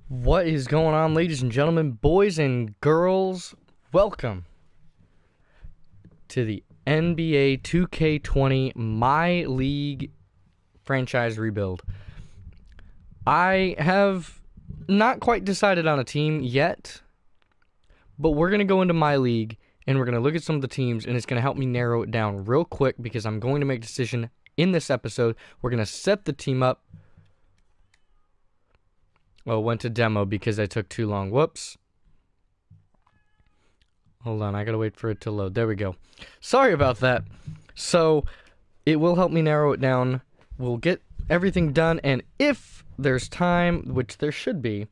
What is going on, ladies and gentlemen, boys and girls? Welcome to the NBA 2K20 My League franchise rebuild. I have not quite decided on a team yet, but we're going to go into My League and we're going to look at some of the teams, and it's going to help me narrow it down real quick because I'm going to make a decision in this episode. We're going to set the team up. Well, went to demo because I took too long. Whoops. Hold on, I gotta wait for it to load. There we go. Sorry about that. So, it will help me narrow it down. We'll get everything done, and if there's time, which there should be,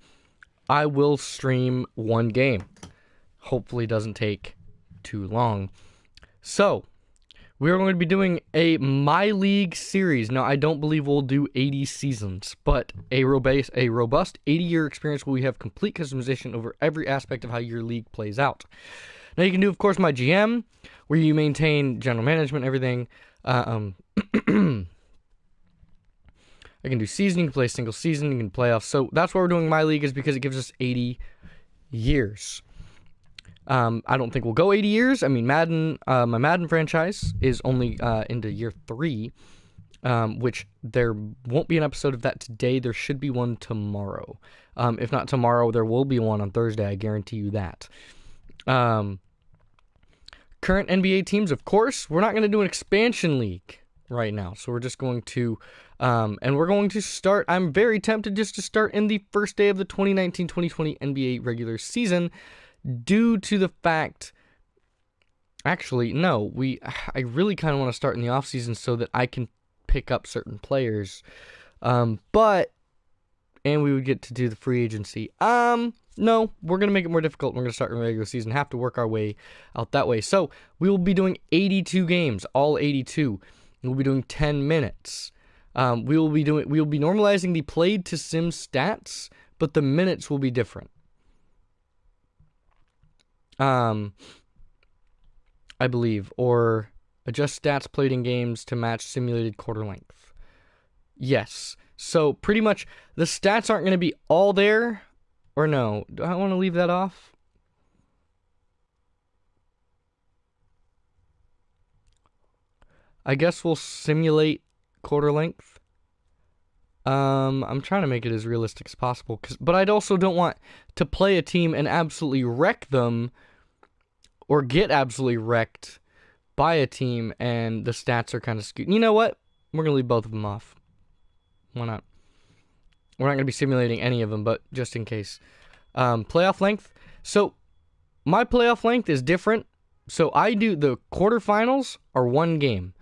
I will stream one game. Hopefully doesn't take too long. So, we're going to be doing a My League series. Now, I don't believe we'll do 80 seasons, but a robust 80-year experience where we have complete customization over every aspect of how your league plays out. Now, you can do, of course, my GM, where you maintain general management, everything. I can do season, you can play single season, you can playoffs. So that's why we're doing My League, is because it gives us 80 years. I don't think we'll go 80 years. I mean, Madden, my Madden franchise is only into year 3, which there won't be an episode of that today. There should be one tomorrow. If not tomorrow, there will be one on Thursday. I guarantee you that. Current NBA teams, of course. We're not going to do an expansion league right now. So we're just going to, and we're going to start. I'm very tempted just to start in the first day of the 2019-2020 NBA regular season, due to the fact, actually, no, I really kind of want to start in the offseason so that I can pick up certain players, and we would get to do the free agency. No, we're going to make it more difficult. We're going to start in the regular season, have to work our way out that way. So, we will be doing 82 games, all 82. We'll be doing 10 minutes. We will be normalizing the played to sim stats, but the minutes will be different. I believe, or adjust stats played in games to match simulated quarter length. Yes. So pretty much the stats aren't going to be all there, or no? Do I want to leave that off? I guess we'll simulate quarter length. I'm trying to make it as realistic as possible, but I also don't want to play a team and absolutely wreck them, or get absolutely wrecked by a team and the stats are kind of skewed. You know what? We're going to leave both of them off. Why not? We're not going to be simulating any of them, but just in case. Playoff length. So, my playoff length is different. So, I do the quarterfinals are 1 game.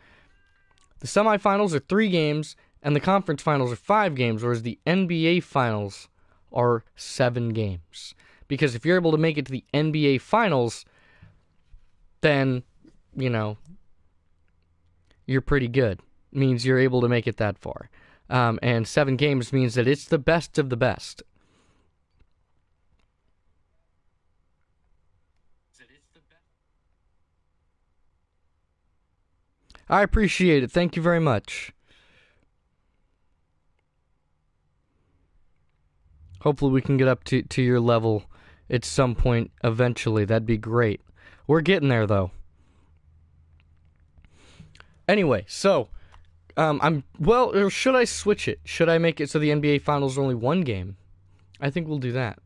The semifinals are 3 games, and the conference finals are 5 games, whereas the NBA finals are 7 games. Because if you're able to make it to the NBA finals, then, you're pretty good. It means you're able to make it that far. And 7 games means that it's the best of the best. I appreciate it. Thank you very much. Hopefully we can get up to your level at some point eventually. That'd be great. We're getting there, though. Anyway, so, or should I switch it? Should I make it so the NBA Finals are only 1 game? I think we'll do that.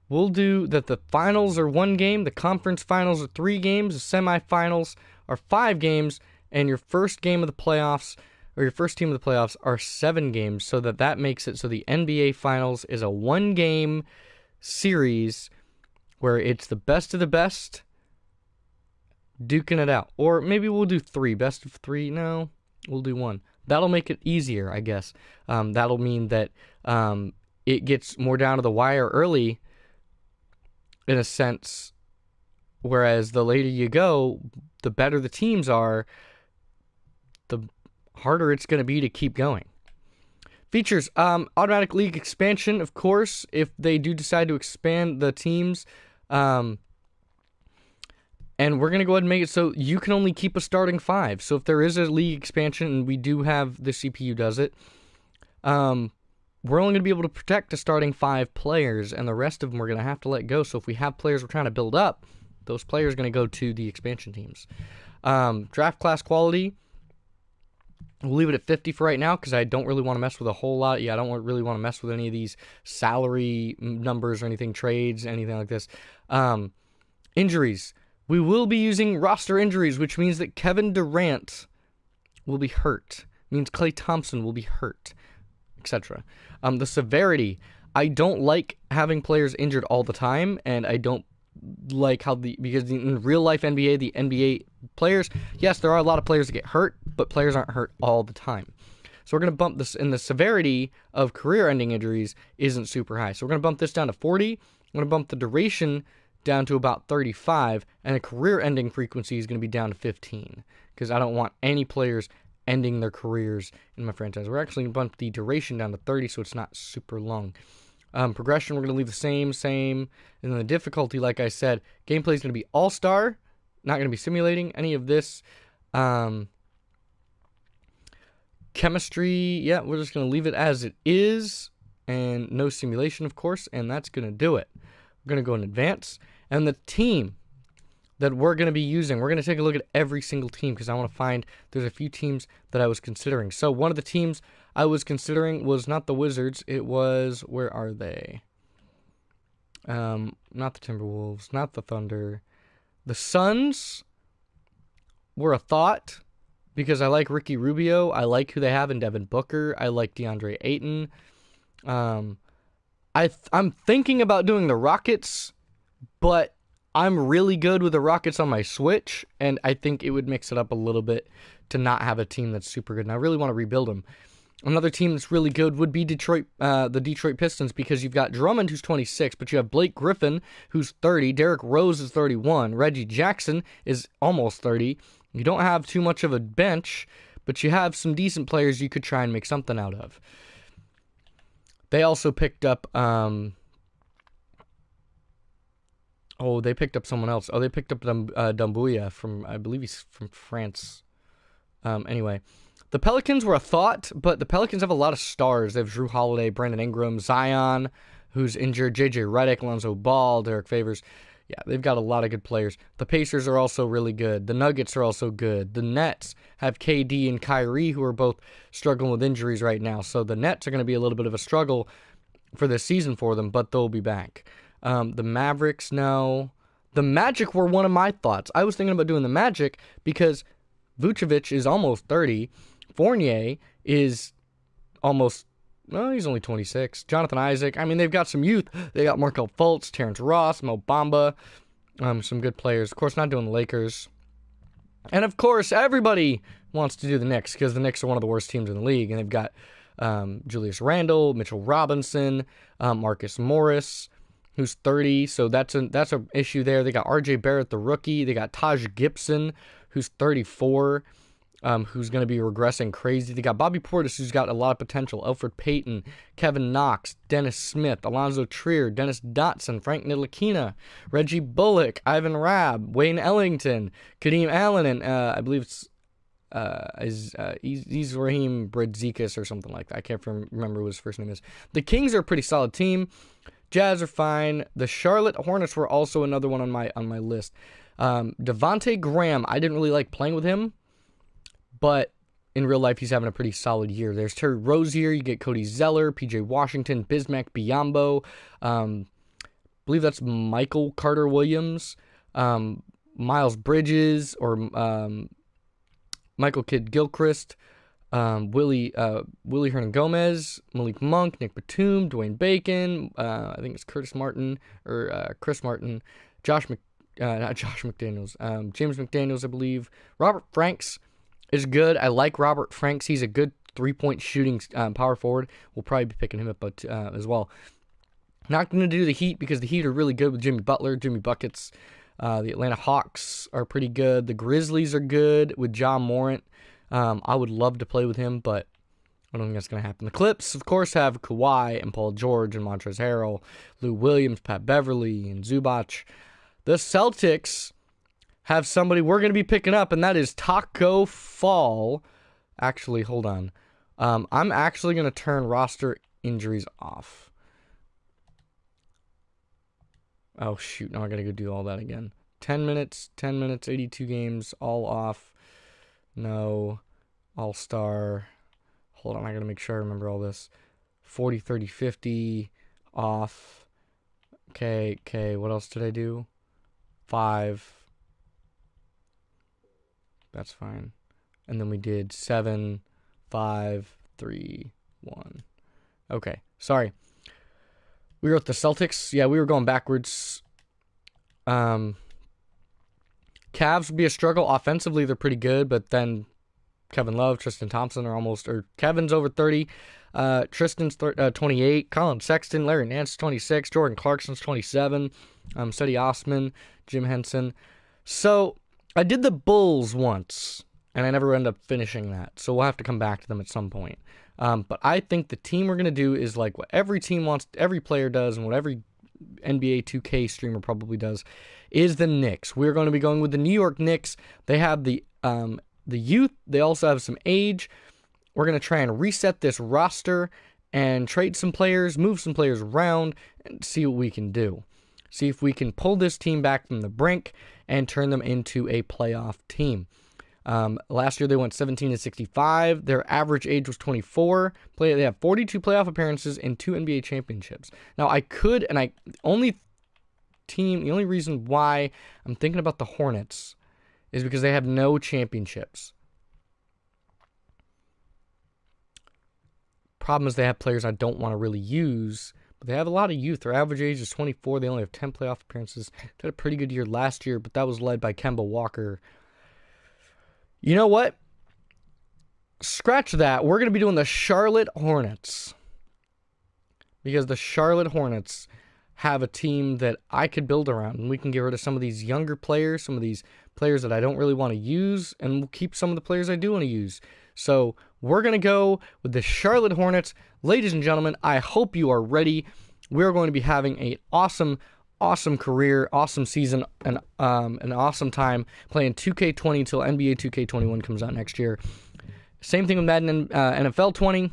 We'll do that the finals are 1 game, the conference finals are 3 games, the semifinals are 5 games, and your first game of the playoffs, or your first team of the playoffs, are 7 games, so that makes it so the NBA Finals is a 1-game series where it's the best of the best duking it out. Or maybe we'll do 3. Best of 3? No, we'll do 1. That'll make it easier, I guess. That'll mean that it gets more down to the wire early, in a sense, whereas the later you go, the better the teams are, the harder it's going to be to keep going. Features, automatic league expansion, of course, if they do decide to expand the teams. And we're going to go ahead and make it so you can only keep a starting 5. So if there is a league expansion, and we do have the CPU does it, we're only going to be able to protect the starting 5 players, and the rest of them we're going to have to let go. So if we have players we're trying to build up, those players are going to go to the expansion teams. Draft class quality, we'll leave it at 50 for right now because I don't really want to mess with a whole lot. Yeah, I don't really want to mess with any of these salary numbers or anything, trades, anything like this. Injuries. We will be using roster injuries, which means that Kevin Durant will be hurt. Means Klay Thompson will be hurt, etc. The severity. I don't like having players injured all the time, and I don't like how because in real life NBA, the NBA players, yes, there are a lot of players that get hurt, but players aren't hurt all the time. So we're going to bump this, and the severity of career-ending injuries isn't super high. So we're going to bump this down to 40. I'm going to bump the duration down to about 35, and the career-ending frequency is going to be down to 15, because I don't want any players ending their careers in my franchise. We're actually going to bump the duration down to 30, so it's not super long. Progression, we're going to leave the same. And then the difficulty, like I said, gameplay is going to be all-star, not going to be simulating any of this. Chemistry, yeah, we're just going to leave it as it is, and no simulation, of course, and that's going to do it. We're going to go in advance, and the team that we're going to be using, we're going to take a look at every single team because I want to find there's a few teams that I was considering. So one of the teams I was considering was not the Wizards. It was, where are they? Not the Timberwolves, not the Thunder. The Suns were a thought because I like Ricky Rubio. I like who they have in Devin Booker. I like DeAndre Ayton. I'm thinking about doing the Rockets, but I'm really good with the Rockets on my Switch, and I think it would mix it up a little bit to not have a team that's super good, and I really want to rebuild them. Another team that's really good would be the Detroit Pistons, because you've got Drummond, who's 26, but you have Blake Griffin, who's 30, Derrick Rose is 31, Reggie Jackson is almost 30. You don't have too much of a bench, but you have some decent players you could try and make something out of. They also picked up... they picked up someone else. They picked up Doumbouya from, I believe he's from France. Anyway, the Pelicans were a thought, but the Pelicans have a lot of stars. They have Drew Holiday, Brandon Ingram, Zion, who's injured, J.J. Redick, Lonzo Ball, Derek Favors. Yeah, they've got a lot of good players. The Pacers are also really good. The Nuggets are also good. The Nets have KD and Kyrie, who are both struggling with injuries right now. So the Nets are going to be a little bit of a struggle for this season for them, but they'll be back. The Mavericks, no. The Magic were one of my thoughts. I was thinking about doing the Magic because Vucevic is almost 30. Fournier is almost, he's only 26. Jonathan Isaac, I mean, they've got some youth. They got Markelle Fultz, Terrence Ross, Mo Bamba, some good players. Of course, not doing the Lakers. And, of course, everybody wants to do the Knicks because the Knicks are one of the worst teams in the league. And they've got Julius Randle, Mitchell Robinson, Marcus Morris, who's 30, so that's an issue there. They got R.J. Barrett, the rookie. They got Taj Gibson, who's 34, who's going to be regressing crazy. They got Bobby Portis, who's got a lot of potential. Elfrid Payton, Kevin Knox, Dennis Smith, Alonzo Trier, Dennis Dotson, Frank Ntilikina, Reggie Bullock, Ivan Rabb, Wayne Ellington, Kadeem Allen, and I believe it's Raheem Bredzikas or something like that. I can't remember what his first name is. The Kings are a pretty solid team. Jazz are fine. The Charlotte Hornets were also another one on my list. Devontae Graham, I didn't really like playing with him, but in real life he's having a pretty solid year. There's Terry Rozier, you get Cody Zeller, PJ Washington, Bismack Biyombo, I believe that's Michael Carter-Williams, Miles Bridges, or Michael Kidd-Gilchrist, Willie Hernan-Gomez, Malik Monk, Nick Batum, Dwayne Bacon, I think it's Chris Martin, James McDaniels, I believe. Robert Franks is good. I like Robert Franks. He's a good three-point shooting power forward. We'll probably be picking him up as well. Not going to do the Heat because the Heat are really good with Jimmy Butler, Jimmy Buckets. The Atlanta Hawks are pretty good. The Grizzlies are good with Ja Morant. I would love to play with him, but I don't think that's going to happen. The Clips, of course, have Kawhi and Paul George and Montrezl Harrell, Lou Williams, Pat Beverly, and Zubac. The Celtics have somebody we're going to be picking up, and that is Taco Fall. Actually, hold on. I'm actually going to turn roster injuries off. Oh, shoot. Now I got to go do all that again. 10 minutes, 82 games, all off. No. All-star. Hold on, I got to make sure I remember all this. 40, 30, 50, off. Okay. What else did I do? 5. That's fine. And then we did 7, 5, 3, 1. Okay, sorry. We were at the Celtics. Yeah, we were going backwards. Cavs would be a struggle. Offensively, they're pretty good, but then Kevin Love, Tristan Thompson are almost, or Kevin's over 30. Tristan's 28. Colin Sexton, Larry Nance 26. Jordan Clarkson's 27. Seti Osman, Jim Henson. So I did the Bulls once, and I never ended up finishing that. So we'll have to come back to them at some point. But I think the team we're going to do is like what every team wants, every player does, and what every NBA 2K streamer probably does, is the Knicks. We're going to be going with the New York Knicks. They have the youth. They also have some age. We're going to try and reset this roster and trade some players, move some players around, and see what we can do. See if we can pull this team back from the brink and turn them into a playoff team. Last year they went 17-65. Their average age was 24. They have 42 playoff appearances and 2 NBA championships. Now the only reason why I'm thinking about the Hornets is because they have no championships. Problem is they have players I don't want to really use, but they have a lot of youth. Their average age is 24. They only have 10 playoff appearances. They had a pretty good year last year, but that was led by Kemba Walker. You know what? Scratch that. We're going to be doing the Charlotte Hornets. Because the Charlotte Hornets have a team that I could build around. And we can get rid of some of these younger players, some of these players that I don't really want to use, and we'll keep some of the players I do want to use. So we're going to go with the Charlotte Hornets. Ladies and gentlemen, I hope you are ready. We're going to be having an awesome career, awesome season, and an awesome time playing 2K20 until NBA 2K21 comes out next year. Same thing with Madden and NFL 20.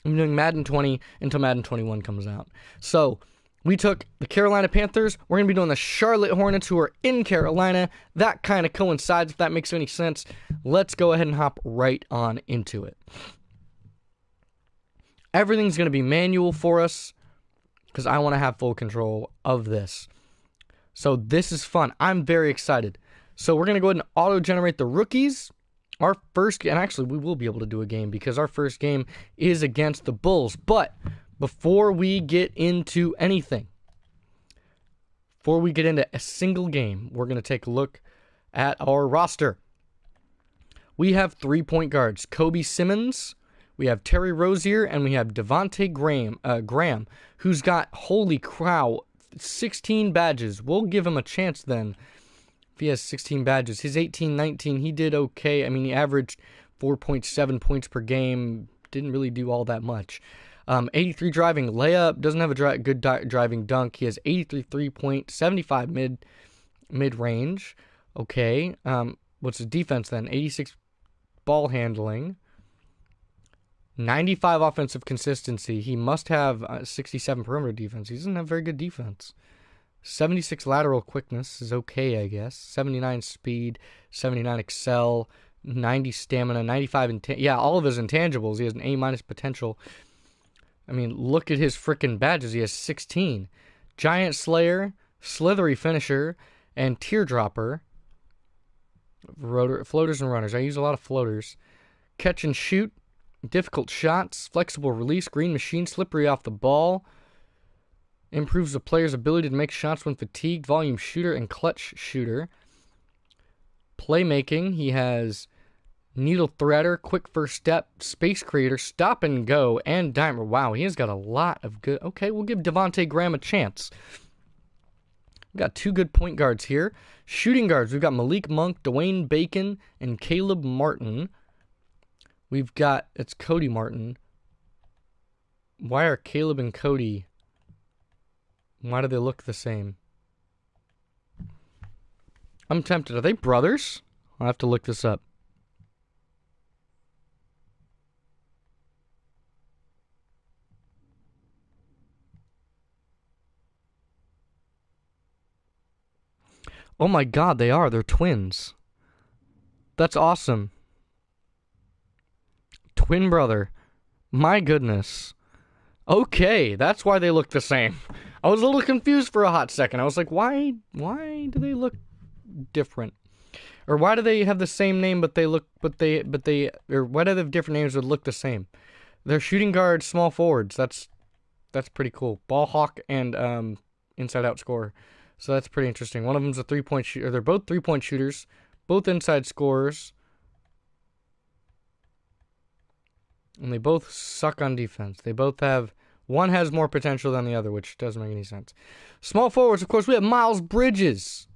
I'm doing Madden 20 until Madden 21 comes out. So we took the Carolina Panthers. We're going to be doing the Charlotte Hornets, who are in Carolina. That kind of coincides, if that makes any sense. Let's go ahead and hop right on into it. Everything's going to be manual for us, because I want to have full control of this. So this is fun. I'm very excited. So we're going to go ahead and auto-generate the rookies. Our first, and actually we will be able to do a game, because our first game is against the Bulls. But before we get into anything, before we get into a single game, we're going to take a look at our roster. We have 3 point guards. Kobe Simmons, we have Terry Rozier, and we have Devontae Graham, who's got, holy cow, 16 badges. We'll give him a chance then if he has 16 badges. His 18-19, he did okay. I mean, he averaged 4.7 points per game. Didn't really do all that much. 83 driving layup. Doesn't have a good driving dunk. He has 83 3-point, 75 mid-range. Okay. What's his defense then? 86 ball handling. 95 offensive consistency. He must have 67 perimeter defense. He doesn't have very good defense. 76 lateral quickness is okay, I guess. 79 speed, 79 excel, 90 stamina, 95 all of his intangibles. He has an A- potential. I mean, look at his freaking badges. He has 16. Giant Slayer, Slithery Finisher, and Teardropper. Floaters and runners. I use a lot of floaters. Catch and shoot. Difficult shots, flexible release, green machine, slippery off the ball. Improves the player's ability to make shots when fatigued, volume shooter, and clutch shooter. Playmaking, he has needle threader, quick first step, space creator, stop and go, and dimer. Wow, he has got a lot of good... Okay, we'll give Devontae Graham a chance. We've got 2 good point guards here. Shooting guards, we've got Malik Monk, Dwayne Bacon, and Caleb Martin. We've got, it's Cody Martin. Why are Caleb and Cody, why do they look the same? I'm tempted. Are they brothers? I'll have to look this up. Oh my god, they are. They're twins. That's awesome. Twin brother. My goodness. Okay, that's why they look the same. I was a little confused for a hot second. I was like, why do they look different? Or why do they have the same name or why do they have different names that look the same? They're shooting guards, small forwards. That's pretty cool. Ball hawk and inside out scorer. So that's pretty interesting. One of them's a 3-point shooter. They're both 3-point shooters, both inside scorers. And they both suck on defense. They both have... One has more potential than the other, which doesn't make any sense. Small forwards, of course, we have Miles Bridges,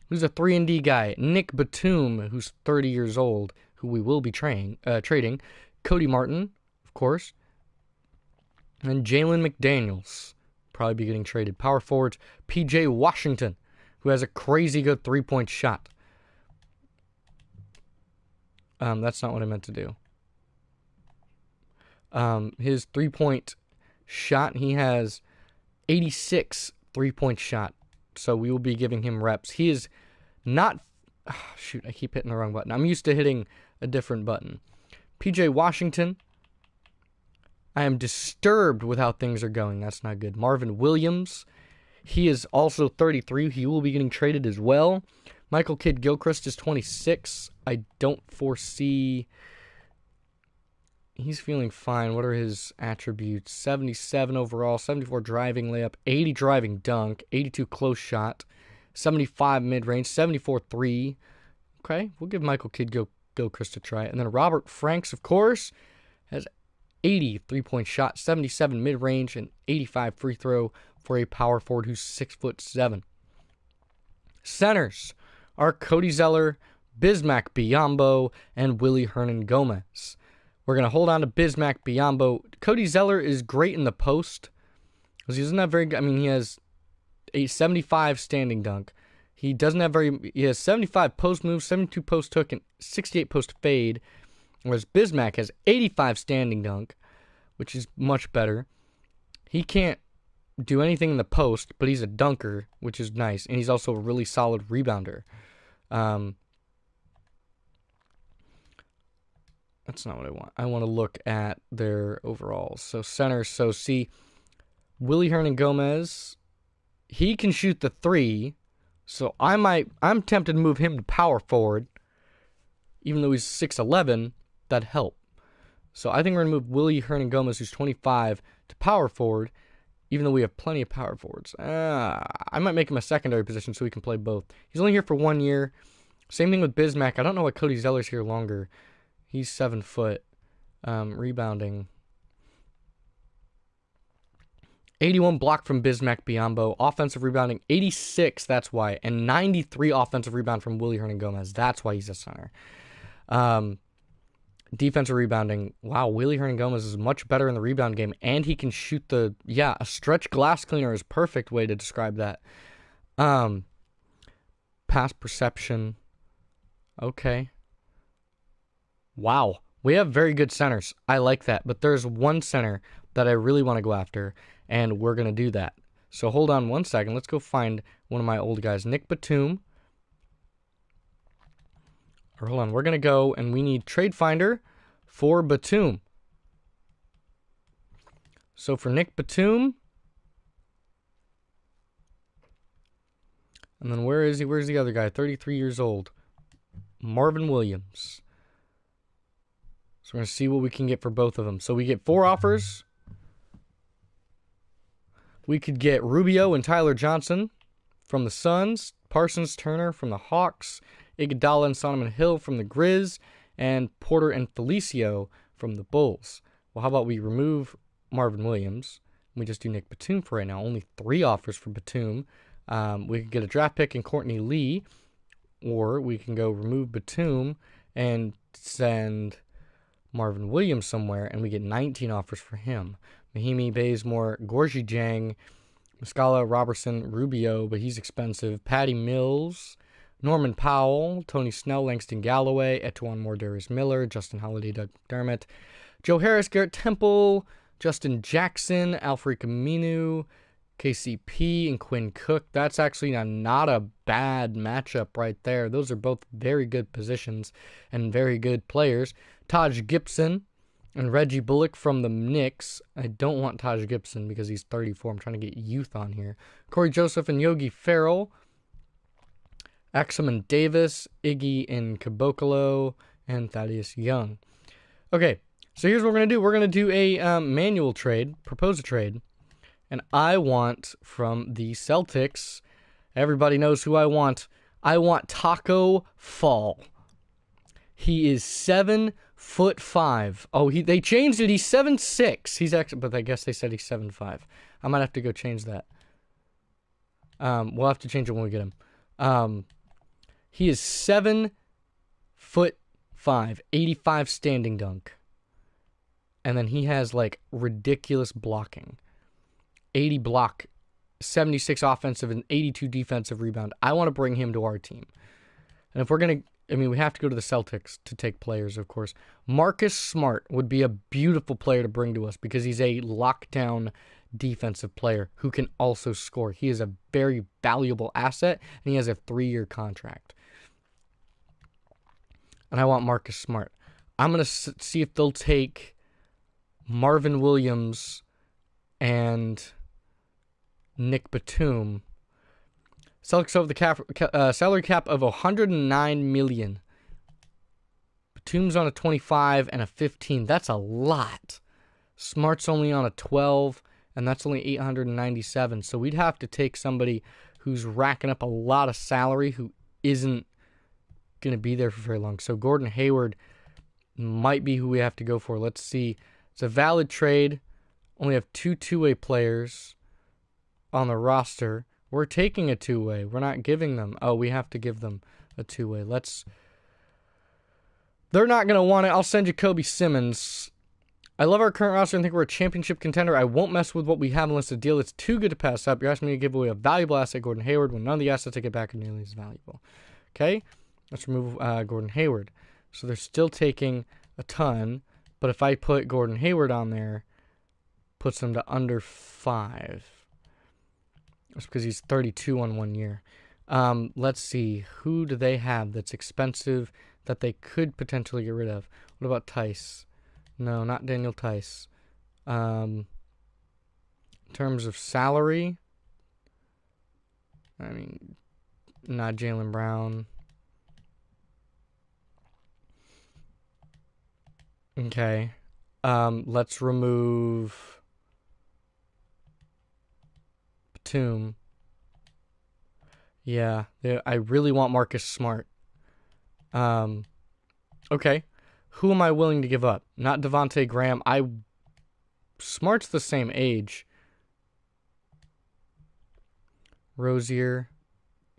who's a 3-and-D guy. Nick Batum, who's 30 years old, who we will be trading. Cody Martin, of course. And Jalen McDaniels, probably be getting traded. Power forwards, P.J. Washington, who has a crazy good 3-point shot. That's not what I meant to do. His 3-point shot, he has 86 3-point shot. So we will be giving him reps. He is not... shoot, I keep hitting the wrong button. I'm used to hitting a different button. P.J. Washington. I am disturbed with how things are going. That's not good. Marvin Williams. He is also 33. He will be getting traded as well. Michael Kidd-Gilchrist is 26. I don't foresee... He's feeling fine. What are his attributes? 77 overall, 74 driving layup, 80 driving dunk, 82 close shot, 75 mid-range, 74 3. Okay, we'll give Michael Kidd-Gilchrist a try. And then Robert Franks, of course, has 80 3-point shot, 77 mid-range, and 85 free throw for a power forward who's 6'7". Centers are Cody Zeller, Bismack Biyombo, and Willie Hernan-Gomez. We're going to hold on to Bismack Biyombo. Cody Zeller is great in the post. Because he doesn't have very good... I mean, he has a 75 standing dunk. He has 75 post moves, 72 post hook, and 68 post fade. Whereas Bismack has 85 standing dunk, which is much better. He can't do anything in the post, but he's a dunker, which is nice. And he's also a really solid rebounder. That's not what I want. I want to look at their overalls. So center. So see, Willie Hernan-Gomez, he can shoot the 3. So I'm tempted to move him to power forward. Even though he's 6'11", that'd help. So I think we're going to move Willie Hernan-Gomez, who's 25, to power forward. Even though we have plenty of power forwards. I might make him a secondary position so he can play both. He's only here for 1 year. Same thing with Bismack. I don't know why Cody Zeller's here longer. He's 7 foot. Rebounding. 81 block from Bismack Biyombo. Offensive rebounding, 86. That's why. And 93 offensive rebound from Willie Hernan-Gomez. That's why he's a center. Defensive rebounding. Wow, Willie Hernan-Gomez is much better in the rebound game. And he can shoot the... Yeah, a stretch glass cleaner is a perfect way to describe that. Pass perception. Okay. Wow, we have very good centers. I like that. But there's one center that I really want to go after, and we're going to do that. So hold on one second. Let's go find one of my old guys. Nick Batum. Or hold on, we're going to go, and we need Trade Finder for Batum. So for Nick Batum. And then where is he? Where's the other guy? 33 years old. Marvin Williams. So we're going to see what we can get for both of them. So we get 4 offers. We could get Rubio and Tyler Johnson from the Suns, Parsons Turner from the Hawks, Iguodala and Solomon Hill from the Grizz, and Porter and Felicio from the Bulls. Well, how about we remove Marvin Williams? We just do Nick Batum for right now. Only 3 offers for Batum. We could get a draft pick in Courtney Lee, or we can go remove Batum and send Marvin Williams somewhere, and we get 19 offers for him. Mahimi, Bazemore, Gorgie Jang, Muscala, Robertson, Rubio, but he's expensive. Patty Mills, Norman Powell, Tony Snell, Langston Galloway, Etuan Moore, Darius Miller, Justin Holiday, Doug McDermott, Joe Harris, Garrett Temple, Justin Jackson, Alfred Camino, KCP and Quinn Cook. That's actually not a bad matchup right there. Those are both very good positions and very good players. Taj Gibson and Reggie Bullock from the Knicks. I don't want Taj Gibson because he's 34. I'm trying to get youth on here. Corey Joseph and Yogi Ferrell. Axum and Davis, Iggy and Caboclo, and Thaddeus Young. Okay, so here's what we're going to do. We're going to do a manual trade, propose a trade. And I want from the Celtics, everybody knows who I want. I want Taco Fall. He is 7'5". Oh, they changed it. He's 7'6". He's actually, but I guess they said he's 7'5". I might have to go change that. We'll have to change it when we get him. He is 7'5", 85 standing dunk. And then he has like ridiculous blocking. 80 block, 76 offensive, and 82 defensive rebound. I want to bring him to our team. And if we're going to, we have to go to the Celtics to take players, of course. Marcus Smart would be a beautiful player to bring to us because he's a lockdown defensive player who can also score. He is a very valuable asset, and he has a 3-year contract. And I want Marcus Smart. I'm going to see if they'll take Marvin Williams and Nick Batum. Celtics over the salary cap of $109 million. Batum's on a 25 and a 15. That's a lot. Smart's only on a 12, and that's only 897. So we'd have to take somebody who's racking up a lot of salary who isn't going to be there for very long. So Gordon Hayward might be who we have to go for. Let's see. It's a valid trade. Only have 2 two-way players on the roster. We're taking a two-way. We're not giving them. Oh, we have to give them a two-way. They're not going to want it. I'll send you Kobe Simmons. I love our current roster and think we're a championship contender. I won't mess with what we have unless the deal is too good to pass up. You're asking me to give away a valuable asset, Gordon Hayward, when none of the assets I get back are nearly as valuable. Okay? Let's remove Gordon Hayward. So they're still taking a ton, but if I put Gordon Hayward on there, puts them to under 5. That's because he's 32 on 1 year. Let's see. Who do they have that's expensive that they could potentially get rid of? What about Tice? No, not Daniel Tice. In terms of salary, not Jaylen Brown. Okay. Let's remove Batum. Yeah, I really want Marcus Smart. Okay. Who am I willing to give up? Not Devontae Graham. Smart's the same age. Rozier.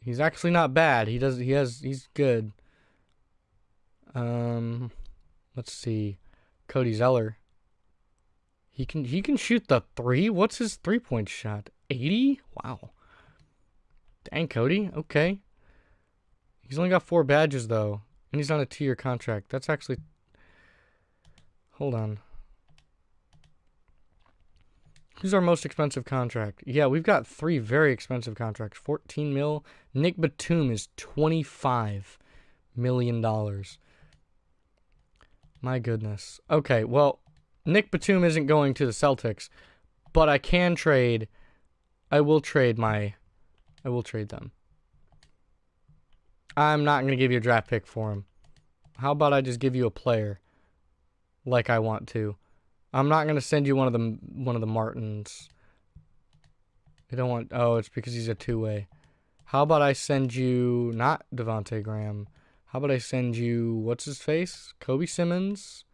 He's actually not bad. He's good. Let's see. Cody Zeller. He can shoot the 3. What's his 3-point shot? 80? Wow. Dang, Cody. Okay. He's only got 4 badges though, and he's on a 2-year contract. That's actually. Hold on. Who's our most expensive contract? Yeah, we've got 3 very expensive contracts. 14 mil. Nick Batum is $25 million. My goodness. Okay, well, Nick Batum isn't going to the Celtics, but I can trade. I will trade them. I'm not going to give you a draft pick for him. How about I just give you a player like I want to? I'm not going to send you one of the Martins. I don't want. Oh, it's because he's a 2-way. How about I send you not Devontae Graham? How about I send you, what's his face? Kobe Simmons.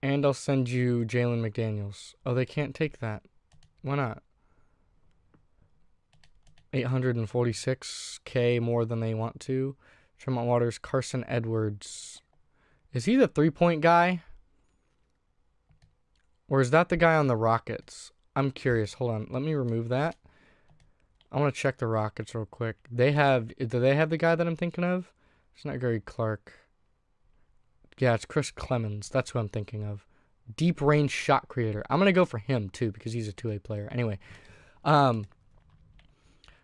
And I'll send you Jalen McDaniels. Oh, they can't take that. Why not? $846K more than they want to. Tremont Waters, Carson Edwards. Is he the 3-point guy? Or is that the guy on the Rockets? I'm curious. Hold on. Let me remove that. I want to check the Rockets real quick. Do they have the guy that I'm thinking of? It's not Gary Clark. Yeah, it's Chris Clemens. That's who I'm thinking of. deep range shot creator. I'm going to go for him, too, because he's a two-way player. Anyway, going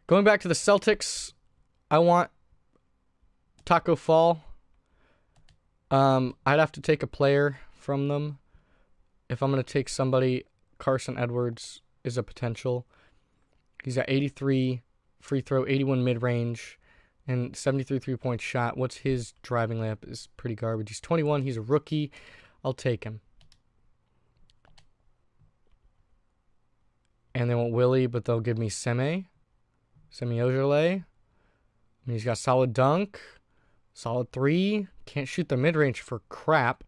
back to the Celtics, I want Taco Fall. I'd have to take a player from them. If I'm going to take somebody, Carson Edwards is a potential. He's got 83 free throw, 81 mid-range, and 73 three-point shot. What's his driving layup is pretty garbage. He's 21. He's a rookie. I'll take him. And they want Willie, but they'll give me Semi Ojeleye. And he's got solid dunk, solid three. Can't shoot the mid-range for crap.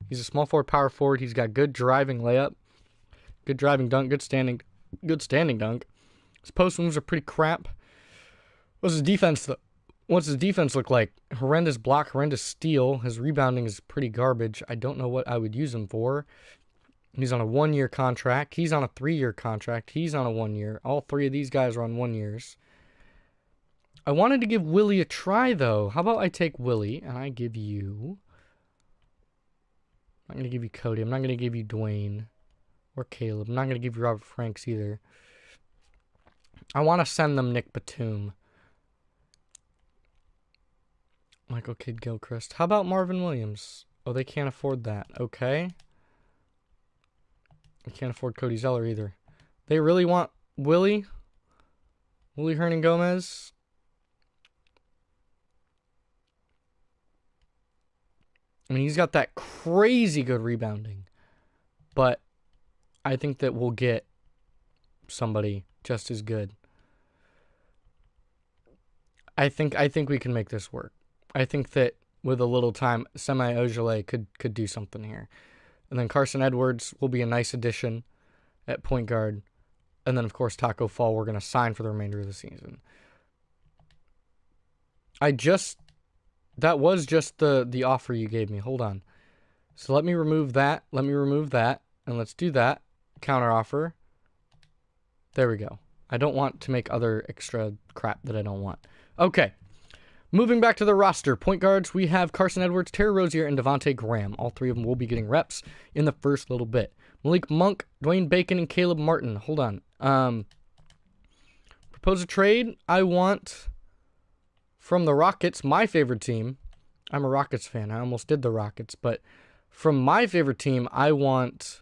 He's a small forward, power forward. He's got good driving layup, good driving dunk, good standing dunk. His post moves are pretty crap. What's his defense look like? Horrendous block, horrendous steal. His rebounding is pretty garbage. I don't know what I would use him for. He's on a 1-year contract. He's on a 3-year contract. He's on a 1-year. All three of these guys are on 1 years. I wanted to give Willie a try, though. How about I take Willie and I give you... I'm not going to give you Cody. I'm not going to give you Dwayne or Caleb. I'm not going to give you Robert Franks either. I want to send them Nick Batum. Michael Kidd-Gilchrist. How about Marvin Williams? Oh, they can't afford that. Okay. They can't afford Cody Zeller either. They really want Willie? Willie Hernan-Gomez? I mean, he's got that crazy good rebounding. But I think that we'll get somebody just as good. I think we can make this work. I think that with a little time, Semi Ojeleye could do something here. And then Carson Edwards will be a nice addition at point guard. And then, of course, Taco Fall we're going to sign for the remainder of the season. That was just the offer you gave me. Hold on. So let me remove that. And let's do that. Counter offer. There we go. I don't want to make other extra crap that I don't want. Okay. Moving back to the roster. Point guards, we have Carson Edwards, Terry Rozier, and Devontae Graham. All three of them will be getting reps in the first little bit. Malik Monk, Dwayne Bacon, and Caleb Martin. Hold on. Propose a trade. I want from the Rockets, my favorite team. I'm a Rockets fan. I almost did the Rockets. But from my favorite team, I want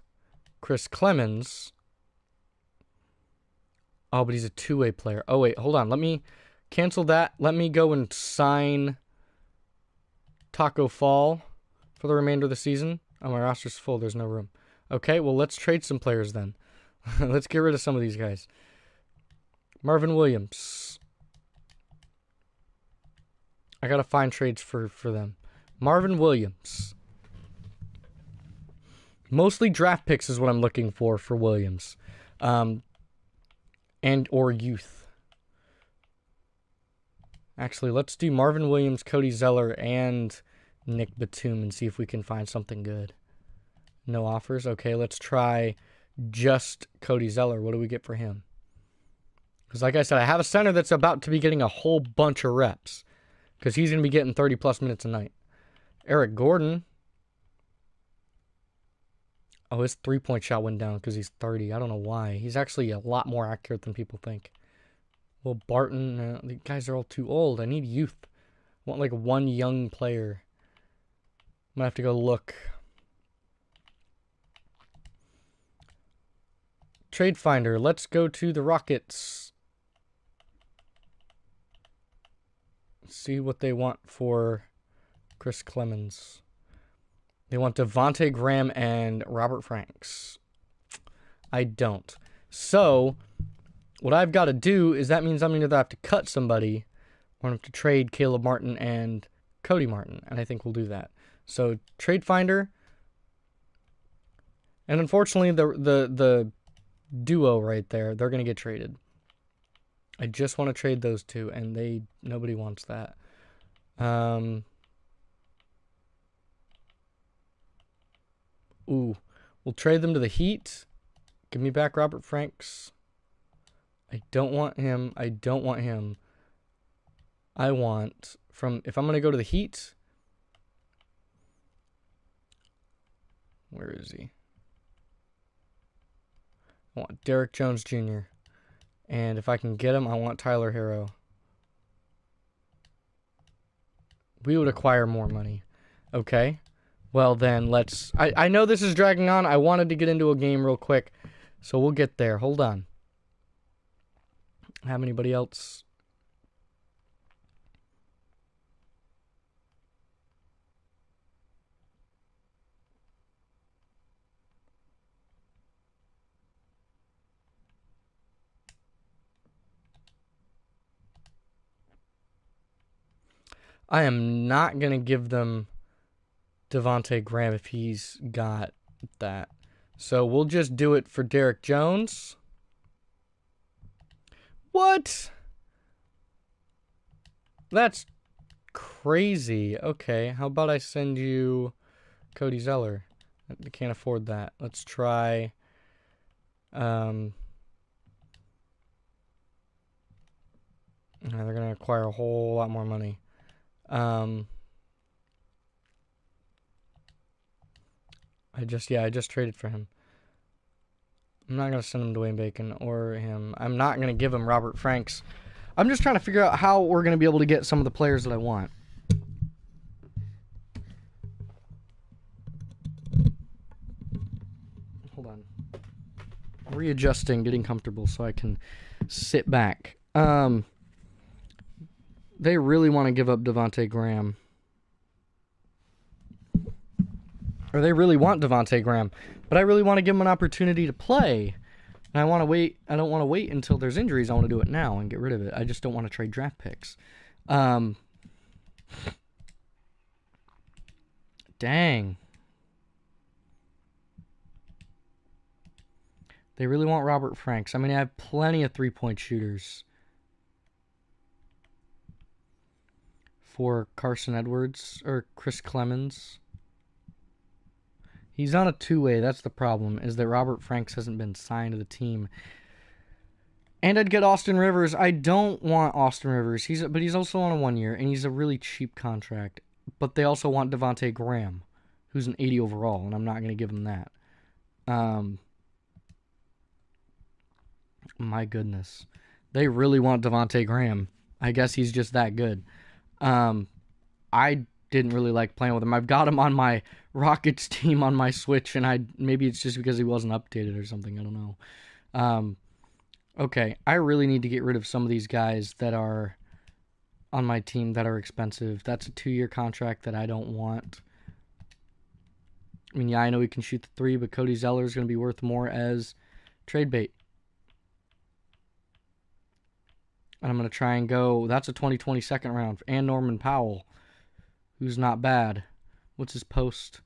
Chris Clemens. Oh, but he's a two-way player. Oh, wait. Hold on. Let me cancel that. Let me go and sign Taco Fall for the remainder of the season. Oh, my roster's full. There's no room. Okay, well, let's trade some players then. Let's get rid of some of these guys. Marvin Williams. I got to find trades for them. Marvin Williams. Mostly draft picks is what I'm looking for Williams. And or youth. Actually, let's do Marvin Williams, Cody Zeller, and Nick Batum and see if we can find something good. No offers? Okay, let's try just Cody Zeller. What do we get for him? Because like I said, I have a center that's about to be getting a whole bunch of reps. Because he's going to be getting 30-plus minutes a night. Eric Gordon. Oh, his three-point shot went down because he's 30. I don't know why. He's actually a lot more accurate than people think. Well, Barton, the guys are all too old. I need youth. I want like one young player. I'm going to have to go look. Trade Finder. Let's go to the Rockets. See what they want for Chris Clemens. They want Devontae Graham and Robert Franks. I don't. So, what I've got to do is that means I'm going to either have to cut somebody or I have to trade Caleb Martin and Cody Martin. And I think we'll do that. So, Trade Finder. And unfortunately, the duo right there, they're going to get traded. I just want to trade those two, and nobody wants that. We'll trade them to the Heat. Give me back Robert Franks. I don't want him. I want if I'm going to go to the Heat. Where is he? I want Derek Jones Jr. And if I can get him, I want Tyler Herro. We would acquire more money. Okay. Well, then let's... I know this is dragging on. I wanted to get into a game real quick. So we'll get there. Hold on. Have anybody else? I am not going to give them Devontae Graham if he's got that. So we'll just do it for Derek Jones. What? That's crazy. Okay, how about I send you Cody Zeller? I can't afford that. Let's try... they're going to acquire a whole lot more money. I just traded for him. I'm not going to send him Dwayne Bacon or him. I'm not going to give him Robert Franks. I'm just trying to figure out how we're going to be able to get some of the players that I want. Hold on. Readjusting, getting comfortable so I can sit back. They really want to give up Devontae Graham. Or they really want Devontae Graham. But I really want to give him an opportunity to play. And I want to wait. I don't want to wait until there's injuries. I want to do it now and get rid of it. I just don't want to trade draft picks. Dang. They really want Robert Franks. I mean, I have plenty of three-point shooters. For Carson Edwards or Chris Clemens. He's on a two-way. That's the problem, is that Robert Franks hasn't been signed to the team. And I'd get Austin Rivers. I don't want Austin Rivers. But he's also on a 1 year, and he's a really cheap contract. But they also want Devontae Graham, who's an 80 overall, and I'm not going to give him that. My goodness. They really want Devontae Graham. I guess he's just that good. I didn't really like playing with him. I've got him on my Rockets team on my Switch, and maybe it's just because he wasn't updated or something. I don't know. Okay, I really need to get rid of some of these guys that are on my team that are expensive. That's a 2-year contract that I don't want. I mean, yeah, I know he can shoot the three, but Cody Zeller is going to be worth more as trade bait. And I'm going to try and go... That's a 2020 second round. And Norman Powell, who's not bad. What's his post?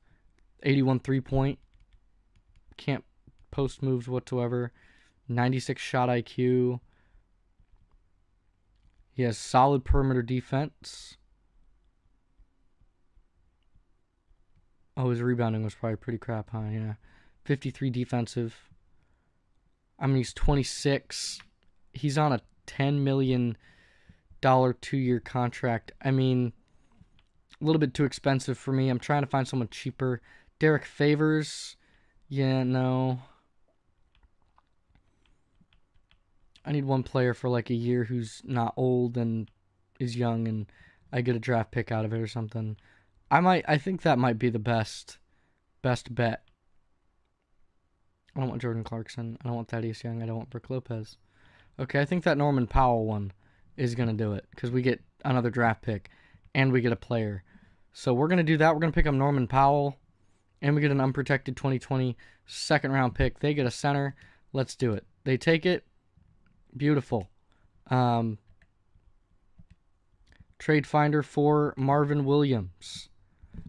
81 3-point. Can't post moves whatsoever. 96 shot IQ. He has solid perimeter defense. Oh, his rebounding was probably pretty crap, huh? Yeah. 53 defensive. I mean, he's 26. He's on a $10 million 2-year contract. I mean, a little bit too expensive for me. I'm trying to find someone cheaper. Derek Favors. Yeah, no. I need one player for like a year who's not old and is young, and I get a draft pick out of it or something. I think that might be the best bet. I don't want Jordan Clarkson. I don't want Thaddeus Young. I don't want Brook Lopez. Okay, I think that Norman Powell one is going to do it because we get another draft pick and we get a player. So we're going to do that. We're going to pick up Norman Powell and we get an unprotected 2020 second round pick. They get a center. Let's do it. They take it. Beautiful. Trade finder for Marvin Williams.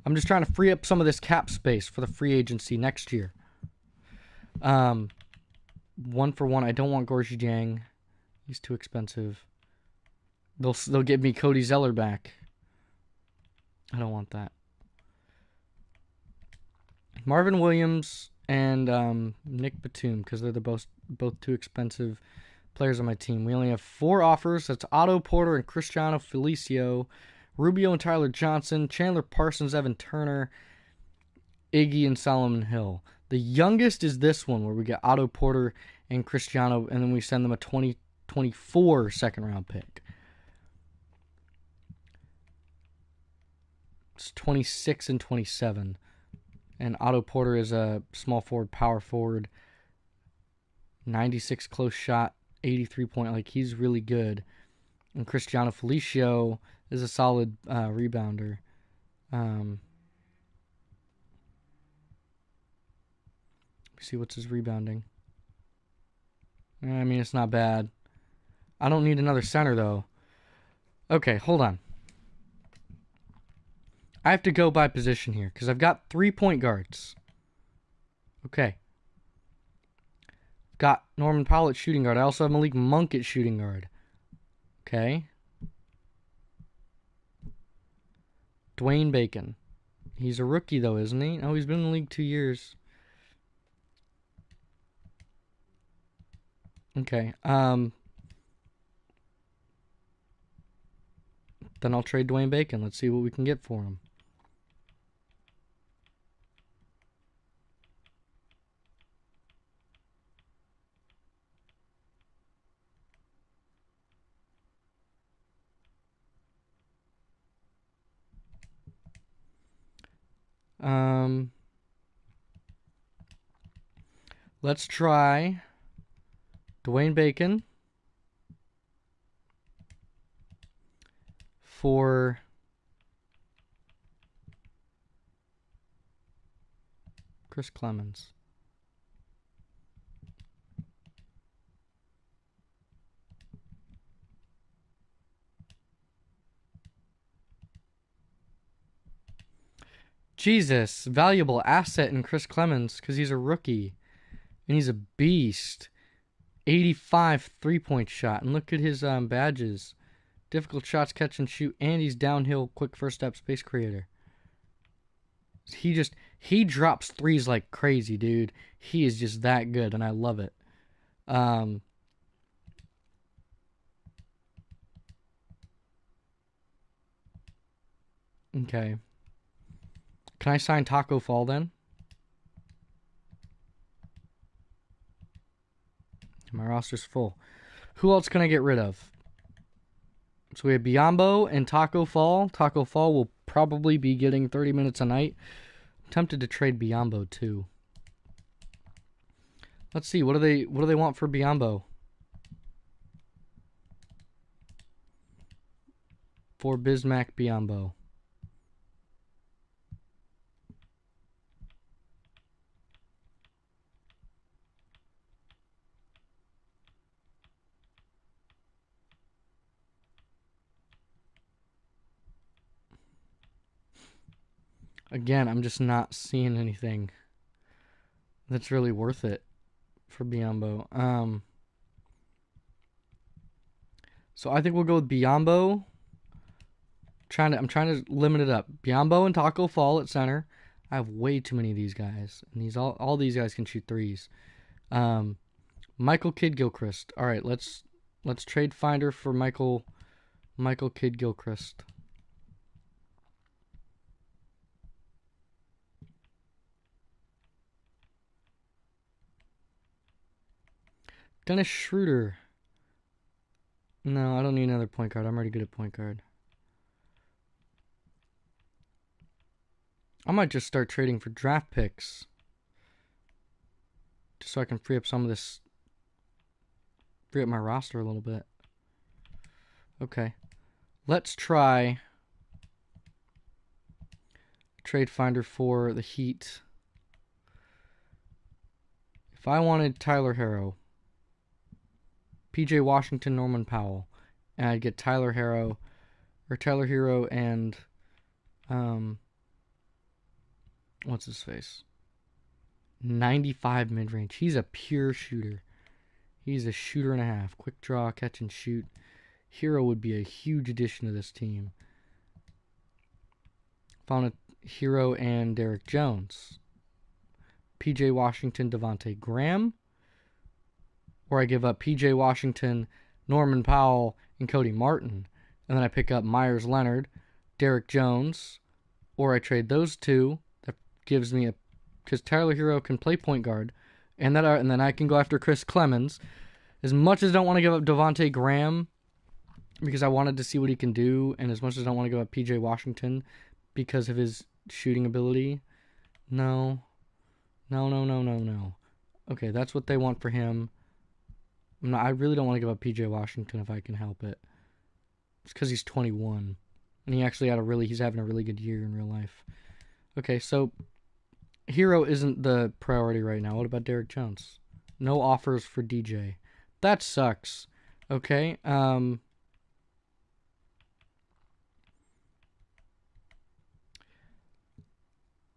I'm just trying to free up some of this cap space for the free agency next year. 1 for 1. I don't want Gorgie Jang. He's too expensive. They'll give me Cody Zeller back. I don't want that. Marvin Williams and Nick Batum, because they're both too expensive players on my team. We only have 4 offers. That's Otto Porter and Cristiano Felicio, Rubio and Tyler Johnson, Chandler Parsons, Evan Turner, Iggy and Solomon Hill. The youngest is this one, where we get Otto Porter and Cristiano, and then we send them a 2024 second-round pick. It's 26 and 27. And Otto Porter is a small forward, power forward, 96 close shot, 83 point. Like, he's really good. And Cristiano Felicio is a solid rebounder. See what's his rebounding. I mean, it's not bad. I don't need another center, though. Okay, hold on. I have to go by position here because I've got 3 point guards. Okay. Got Norman Powell at shooting guard. I also have Malik Monk at shooting guard. Okay. Dwayne Bacon. He's a rookie, though, isn't he? Oh, he's been in the league 2 years. Okay. Then I'll trade Dwayne Bacon. Let's see what we can get for him. Let's try Dwayne Bacon for Chris Clemens. Jesus, valuable asset in Chris Clemens because he's a rookie and he's a beast. 85 3-point shot, and look at his badges. Difficult shots, catch and shoot, and he's downhill, quick first step, space creator. He drops threes like crazy, dude. He is just that good, and I love it. Okay. Can I sign Taco Fall then? My roster's full. Who else can I get rid of? So we have Biyombo and Taco Fall. Taco Fall will probably be getting 30 minutes a night. I'm tempted to trade Biyombo too. Let's see. What do they want for Biyombo? For Bismack Biyombo. Again, I'm just not seeing anything that's really worth it for Biyombo. So I think we'll go with Biyombo. I'm trying to limit it up. Biyombo and Taco Fall at center. I have way too many of these guys, and all these guys can shoot threes. Michael Kidd Gilchrist. All right, let's trade Finder for Michael Kidd Gilchrist. Dennis Schroeder. No, I don't need another point guard. I'm already good at point guard. I might just start trading for draft picks. Just so I can free up some of this. Free up my roster a little bit. Okay. Let's try trade finder for the Heat. If I wanted Tyler Herro, PJ Washington, Norman Powell, and I'd get Tyler Herro and what's his face? 95 mid-range. He's a pure shooter. He's a shooter and a half. Quick draw, catch and shoot. Herro would be a huge addition to this team. Found a Herro and Derek Jones. PJ Washington, Devontae Graham. Or I give up PJ Washington, Norman Powell, and Cody Martin. And then I pick up Myers Leonard, Derek Jones. Or I trade those two. That gives me because Tyler Herro can play point guard. and then I can go after Chris Clemens. As much as I don't want to give up Devontae Graham because I wanted to see what he can do, and as much as I don't want to give up PJ Washington because of his shooting ability, no. Okay, that's what they want for him. I really don't want to give up PJ Washington if I can help it. It's because he's 21, and he's having a really good year in real life. Okay, so Hero isn't the priority right now. What about Derek Jones? No offers for DJ. That sucks. Okay.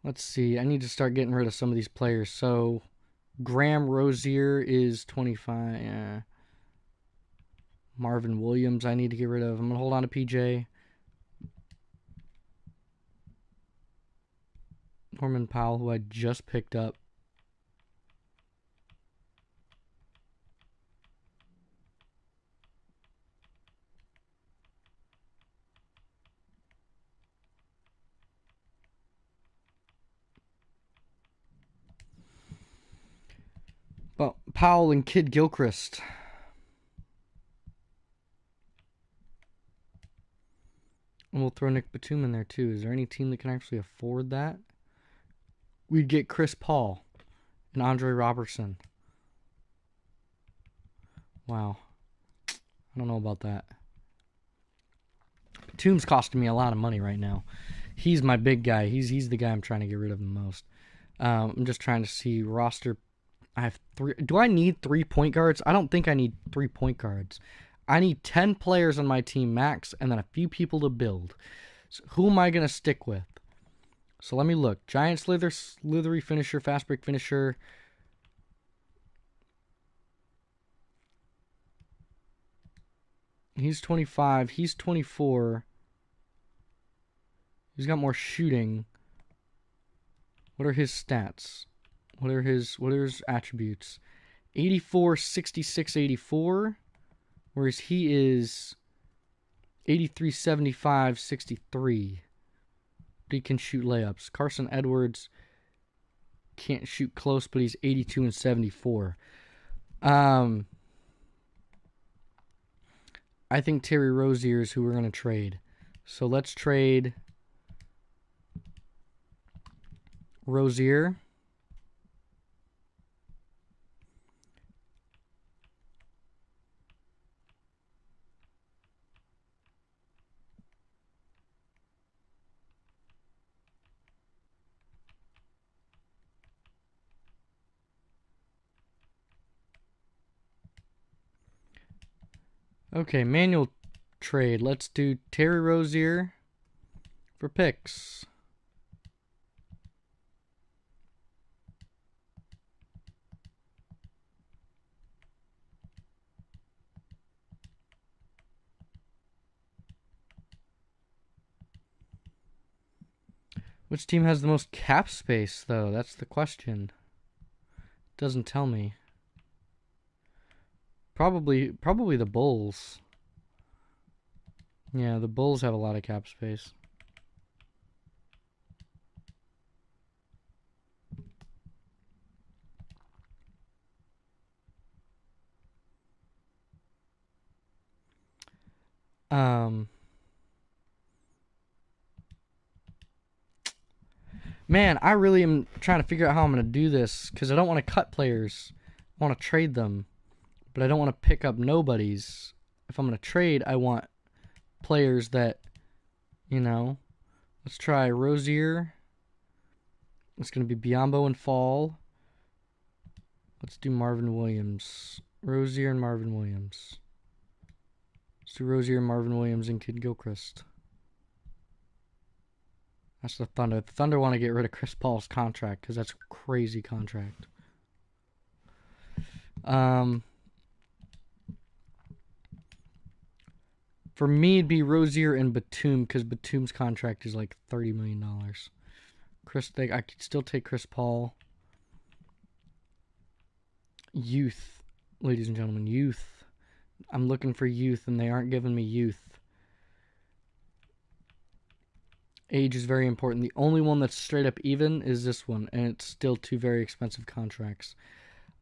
Let's see. I need to start getting rid of some of these players. So Graham Rozier is 25. Yeah. Marvin Williams I need to get rid of. I'm going to hold on to PJ. Norman Powell, who I just picked up. Well, Powell and Kid Gilchrist. And we'll throw Nick Batum in there too. Is there any team that can actually afford that? We'd get Chris Paul and Andre Robertson. Wow. I don't know about that. Batum's costing me a lot of money right now. He's my big guy. He's the guy I'm trying to get rid of the most. I'm just trying to see roster. I have 3. Do I need 3 point guards? I don't think I need 3 point guards. I need 10 players on my team max and then a few people to build. So who am I going to stick with? So let me look. Giant slithery finisher, fast break finisher. He's 25. He's 24. He's got more shooting. What are his stats? What are his attributes? 84, 66, 84. Whereas he is 83, 75, 63. He can shoot layups. Carson Edwards can't shoot close, but he's 82 and 74. I think Terry Rozier is who we're going to trade. So let's trade Rozier. Okay, manual trade. Let's do Terry Rozier for picks. Which team has the most cap space, though? That's the question. Doesn't tell me. Probably the Bulls. Yeah, the Bulls have a lot of cap space. Man, I really am trying to figure out how I'm going to do this because I don't want to cut players. I want to trade them, but I don't want to pick up nobodies. If I'm going to trade, I want players that, let's try Rozier. It's going to be Biyombo and Fall. Let's do Marvin Williams. Rozier and Marvin Williams. Let's do Rozier, Marvin Williams, and Kid Gilchrist. That's the Thunder. The Thunder want to get rid of Chris Paul's contract because that's a crazy contract. For me, it'd be Rozier and Batum because Batum's contract is like $30 million. I could still take Chris Paul. Youth, ladies and gentlemen, youth. I'm looking for youth, and they aren't giving me youth. Age is very important. The only one that's straight up even is this one, and it's still 2 very expensive contracts.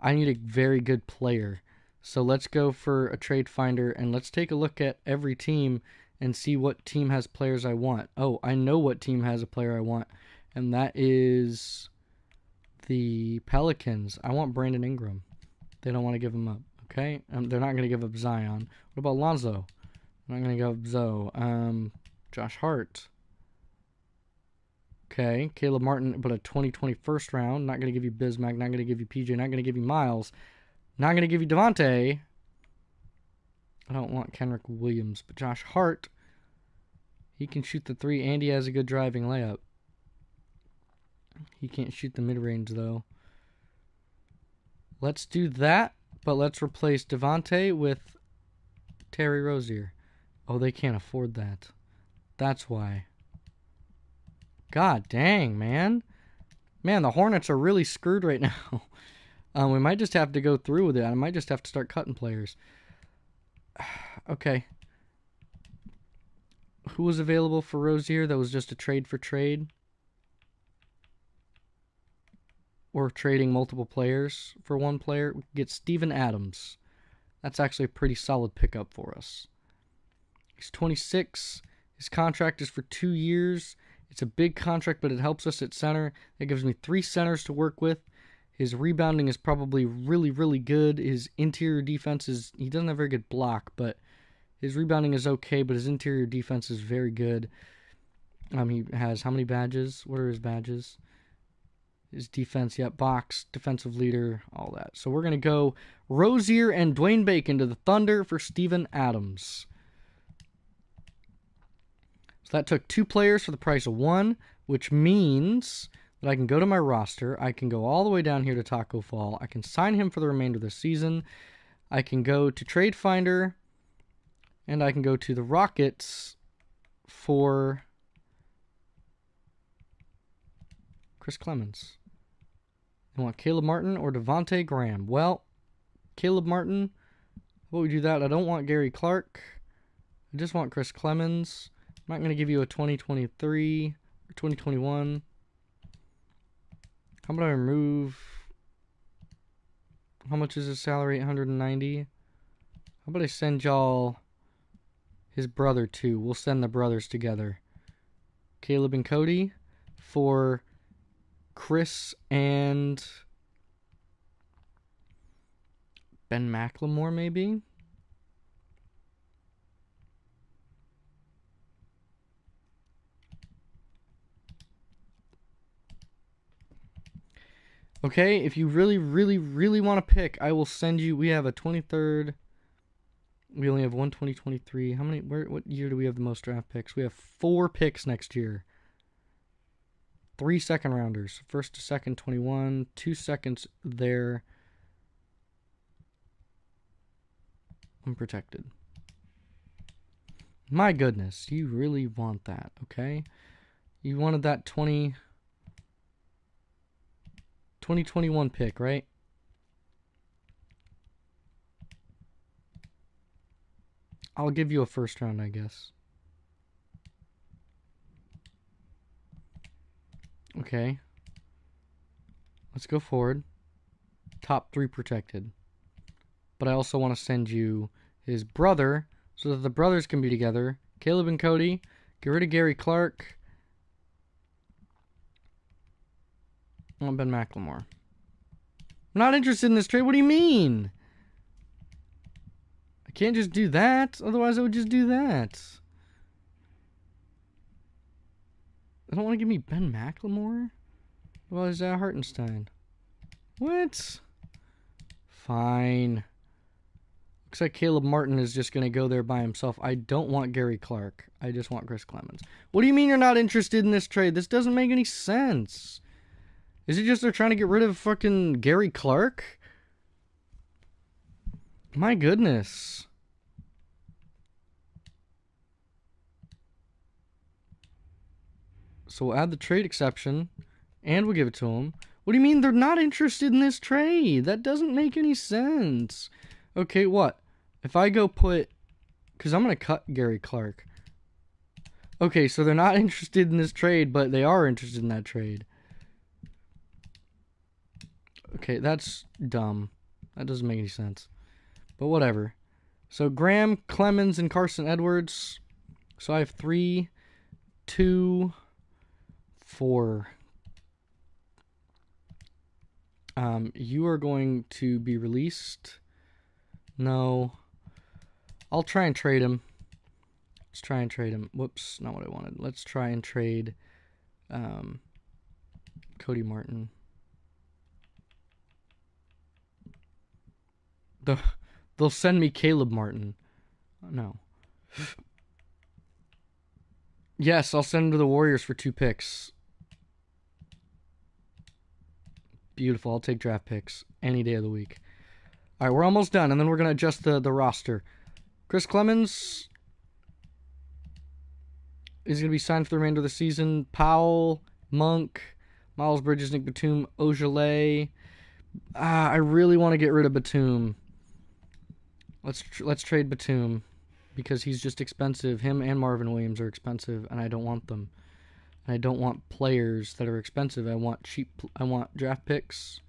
I need a very good player. So let's go for a trade finder and let's take a look at every team and see what team has players I want. Oh, I know what team has a player I want, and that is the Pelicans. I want Brandon Ingram. They don't want to give him up. Okay, they're not going to give up Zion. What about Lonzo? I'm not going to give up Zoe. Josh Hart. Okay, Caleb Martin, but a 2020 first round. Not going to give you Bismack. Not going to give you PJ. Not going to give you Miles. Not going to give you Devontae. I don't want Kenrick Williams, but Josh Hart. He can shoot the three, and he has a good driving layup. He can't shoot the mid-range, though. Let's do that, but let's replace Devontae with Terry Rozier. Oh, they can't afford that. That's why. God dang, man. Man, the Hornets are really screwed right now. We might just have to go through with it. I might just have to start cutting players. Okay. Who was available for Rozier? That was just a trade for trade. Or trading multiple players for one player. We could get Steven Adams. That's actually a pretty solid pickup for us. He's 26. His contract is for 2 years. It's a big contract, but it helps us at center. It gives me 3 centers to work with. His rebounding is probably really, really good. His interior defense is... He doesn't have a very good block, but his rebounding is okay, but his interior defense is very good. He has how many badges? What are his badges? His defense, box, defensive leader, all that. So we're going to go Rozier and Dwayne Bacon to the Thunder for Steven Adams. So that took 2 players for the price of 1, which means that I can go to my roster. I can go all the way down here to Taco Fall. I can sign him for the remainder of the season. I can go to Trade Finder, and I can go to the Rockets for Chris Clemens. I want Caleb Martin or Devontae Graham. Well, Caleb Martin, how about we do that? I don't want Gary Clark. I just want Chris Clemens. I'm not going to give you a 2023 or 2021. How about I remove... How much is his salary? $890. How about I send y'all his brother too? We'll send the brothers together. Caleb and Cody for Chris and Ben McLemore, maybe? Okay, if you really, really, really want to pick, I will send you... We have a 23rd... We only have one 2023. How many... What year do we have the most draft picks? We have 4 picks next year. 3 second rounders. First to second, 21. 2 seconds there. Unprotected. My goodness. You really want that, okay? You wanted that 2021 pick, right? I'll give you a first round, I guess. Okay. Let's go forward. Top 3 protected. But I also want to send you his brother so that the brothers can be together. Caleb and Cody. Get rid of Gary Clark. I want Ben McLemore. I'm not interested in this trade. What do you mean? I can't just do that. Otherwise, I would just do that. They don't want to give me Ben McLemore? Well, Isaiah Hartenstein. What? Fine. Looks like Caleb Martin is just going to go there by himself. I don't want Gary Clark. I just want Chris Clemens. What do you mean you're not interested in this trade? This doesn't make any sense. Is it just they're trying to get rid of fucking Gary Clark? My goodness. So we'll add the trade exception, and we'll give it to them. What do you mean they're not interested in this trade? That doesn't make any sense. Okay, what? If I go put... Because I'm going to cut Gary Clark. Okay, so they're not interested in this trade, but they are interested in that trade. Okay, that's dumb. That doesn't make any sense. But whatever. So Graham, Clemens, and Carson Edwards. So I have 3, 2, 4. You are going to be released. No. I'll try and trade him. Let's try and trade him. Whoops, not what I wanted. Let's try and trade Cody Martin. They'll send me Caleb Martin. No. Yes, I'll send him to the Warriors for 2 picks. Beautiful. I'll take draft picks any day of the week. All right, we're almost done, and then we're going to adjust the roster. Chris Clemens is going to be signed for the remainder of the season. Powell, Monk, Miles Bridges, Nick Batum, Ojale. I really want to get rid of Batum. Let's trade Batum because he's just expensive. Him and Marvin Williams are expensive, and I don't want them. And I don't want players that are expensive. I want I want draft picks.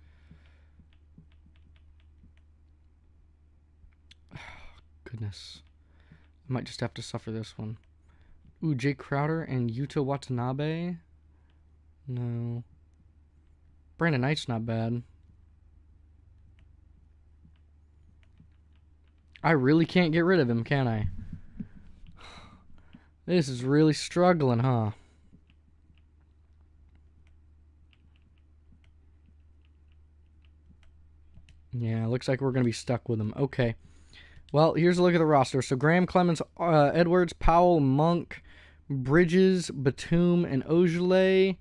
Goodness. I might just have to suffer this one. Ooh, Jake Crowder and Yuta Watanabe. No. Brandon Knight's not bad. I really can't get rid of him, can I? This is really struggling, huh? Yeah, looks like we're going to be stuck with him. Okay. Well, here's a look at the roster. So Graham, Clemens, Edwards, Powell, Monk, Bridges, Batum, and Ojale.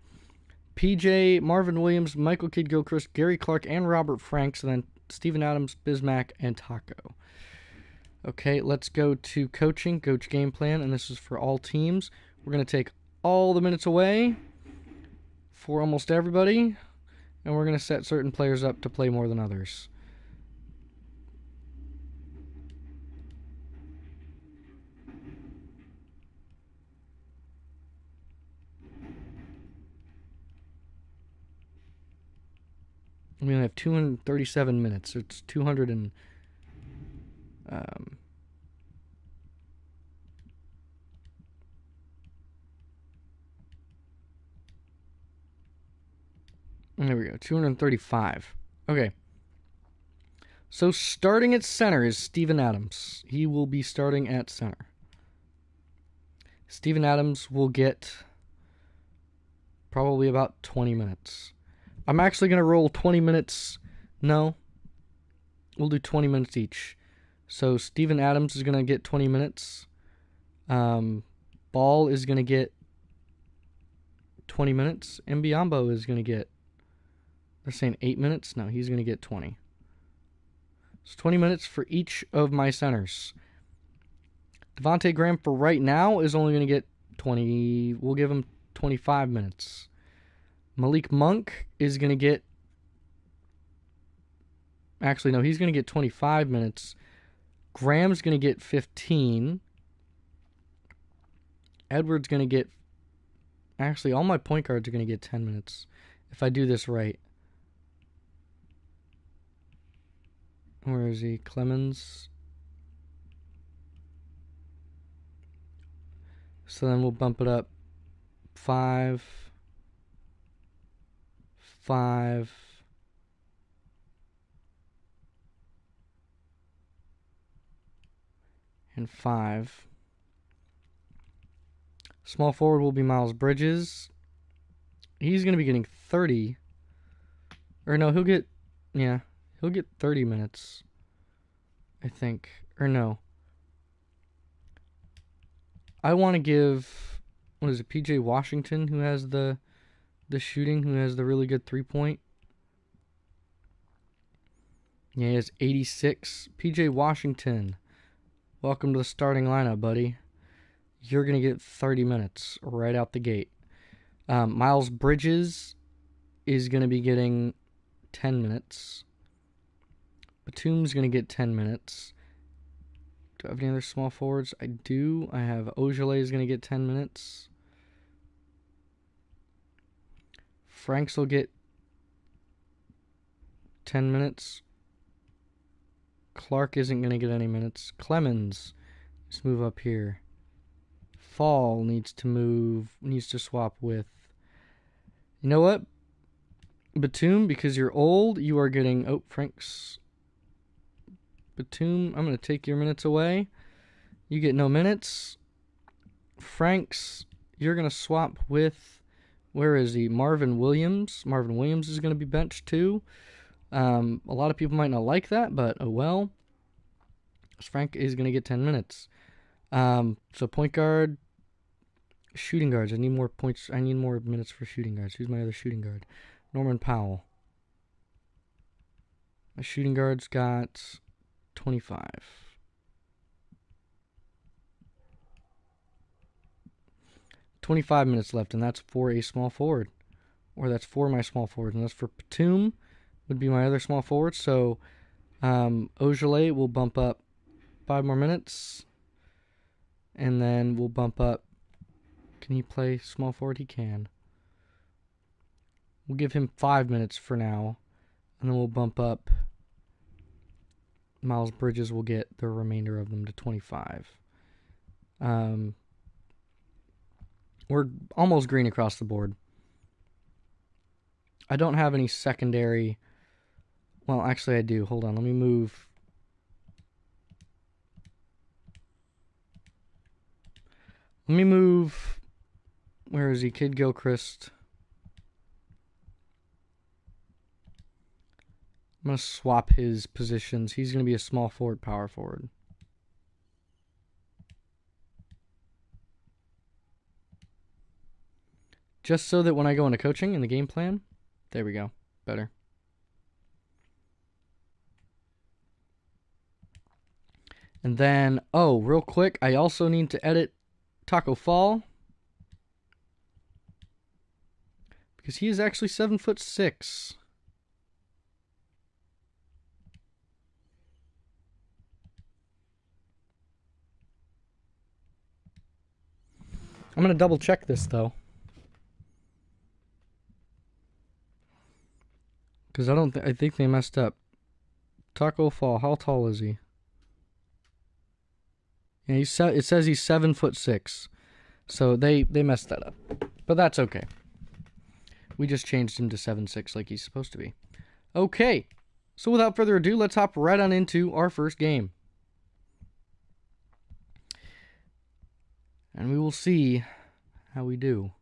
PJ, Marvin Williams, Michael Kidd-Gilchrist, Gary Clark, and Robert Franks. And then Steven Adams, Bismack, and Taco. Okay, let's go to coaching, coach game plan, and this is for all teams. We're going to take all the minutes away for almost everybody, and we're going to set certain players up to play more than others. We only have 237 minutes. It's 200 and... there we go, 235. Okay. So starting at center is Steven Adams. He will be starting at center. Steven Adams will get probably about 20 minutes. I'm actually going to roll 20 minutes. No. We'll do 20 minutes each. So Steven Adams is going to get 20 minutes. Ball is going to get 20 minutes. Mbiambo is going to get, they're saying 8 minutes? No, he's going to get 20. So 20 minutes for each of my centers. Devontae Graham for right now is only going to get 20. We'll give him 25 minutes. Malik Monk is going to get... Actually, no, he's going to get 25 minutes. Graham's going to get 15. Edwards going to get... Actually, all my point guards are going to get 10 minutes. If I do this right. Where is he? Clemens. So then we'll bump it up. 5... 5... and 5. Small forward will be Miles Bridges. He's going to be getting 30. Or no, he'll get 30 minutes. I think. Or no. I want to give, what is it, PJ Washington, who has the shooting, who has the really good 3-point. Yeah, he has 86. PJ Washington, welcome to the starting lineup, buddy. You're going to get 30 minutes right out the gate. Miles Bridges is going to be getting 10 minutes. Batum's going to get 10 minutes. Do I have any other small forwards? I do. I have Ojale is going to get 10 minutes. Franks will get 10 minutes. Clark isn't going to get any minutes. Clemens, let's move up here. Fall needs to swap with, you know what? Batum, because you're old, you are getting, oh, Franks. Batum, I'm going to take your minutes away. You get no minutes. Franks, you're going to swap with, where is he? Marvin Williams. Marvin Williams is going to be benched too. A lot of people might not like that, but oh well. Frank is going to get 10 minutes. So point guard, shooting guards. I need more points. I need more minutes for shooting guards. Who's my other shooting guard? Norman Powell. My shooting guards got 25. $25 left, and that's for a small forward. Or that's for my small forward. And that's for Batum, would be my other small forward. So Ojale will bump up 5 more minutes. And then we'll bump up. Can he play small forward? He can. We'll give him 5 minutes for now. And then we'll bump up. Miles Bridges will get the remainder of them to 25. We're almost green across the board. I don't have any secondary. Well, actually I do. Hold on. Let me move. Where is he? Kid Gilchrist. I'm going to swap his positions. He's going to be a small forward, power forward. Just so that when I go into coaching in the game plan, there we go. Better. And then, oh, real quick, I also need to edit Taco Fall. Because he is actually 7'6". I'm going to double check this, though. Because I think they messed up. Taco Fall, how tall is he? Yeah, it says he's 7'6". So they messed that up. But that's okay. We just changed him to 7'6" like he's supposed to be. Okay. So without further ado, let's hop right on into our first game. And we will see how we do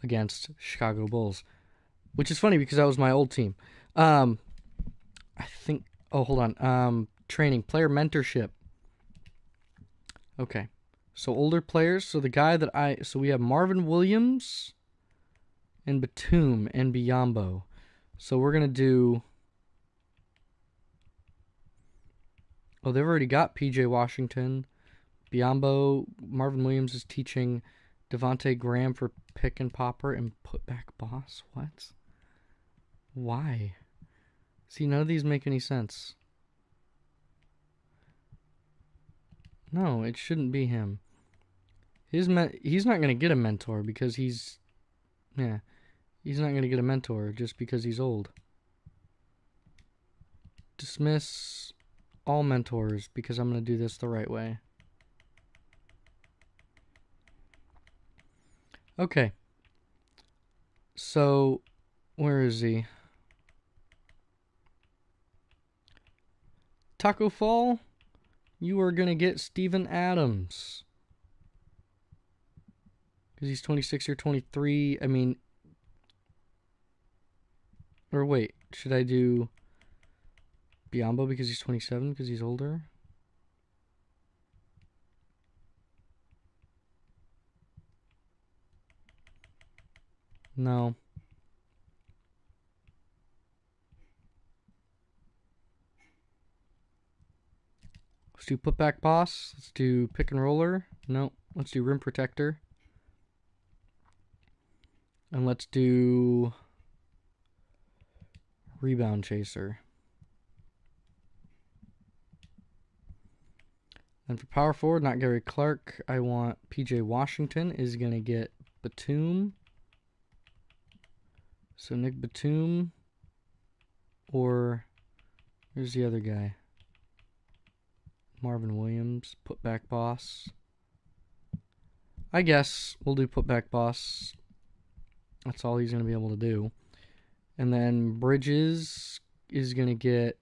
against Chicago Bulls. Which is funny because that was my old team. I think... Oh, hold on. Training. Player mentorship. Okay. So older players. So the guy that So we have Marvin Williams and Batum and Biyombo. So we're going to do... Oh, they've already got P.J. Washington. Biyombo. Marvin Williams is teaching Devontae Graham for pick and popper and put back boss. What? Why? See, none of these make any sense. No, it shouldn't be him. He's not going to get a mentor because he's not going to get a mentor just because he's old. Dismiss all mentors because I'm going to do this the right way. Okay. So, where is he? Taco Fall, you are going to get Steven Adams. Because he's 26 or 23. I mean... Or wait, should I do Biyombo because he's 27 because he's older? No. Let's do putback boss. Let's do pick and roller. No. Let's do rim protector. And let's do rebound chaser. And for power forward, not Gary Clark, I want P.J. Washington is going to get Batum. So Nick Batum. Or here's the other guy. Marvin Williams, putback boss. I guess we'll do putback boss. That's all he's going to be able to do. And then Bridges is going to get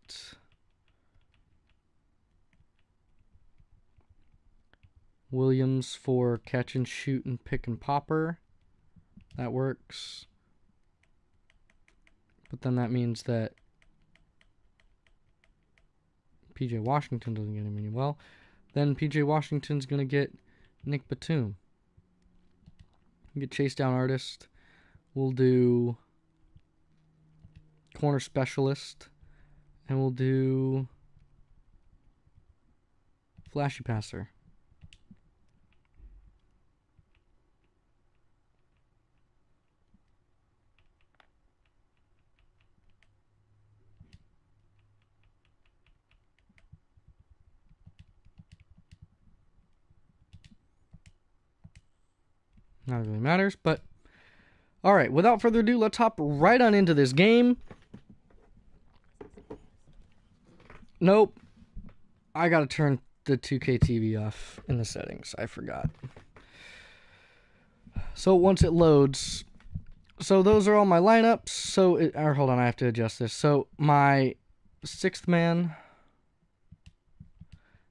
Williams for catch and shoot and pick and popper. That works. But then that means that PJ Washington doesn't get him any. Well, then PJ Washington's going to get Nick Batum. Get chase down artist. We'll do corner specialist. And we'll do flashy passer. Not really matters, but all right, without further ado, let's hop right on into this game. Nope. I got to turn the 2K TV off in the settings. I forgot. So once it loads, so those are all my lineups. So, hold on, I have to adjust this. So my sixth man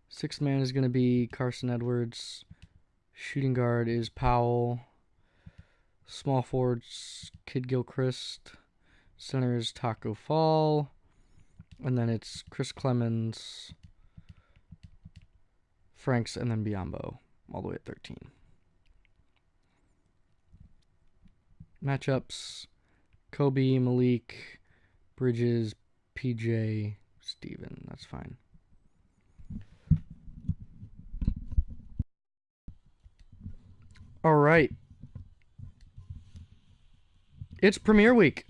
is going to be Carson Edwards. Shooting guard is Powell. Small forwards, Kid Gilchrist. Center is Taco Fall. And then it's Chris Clemens, Franks, and then Biombo, all the way at 13. Matchups, Kobe, Malik, Bridges, PJ, Steven. That's fine. All right. It's premiere week,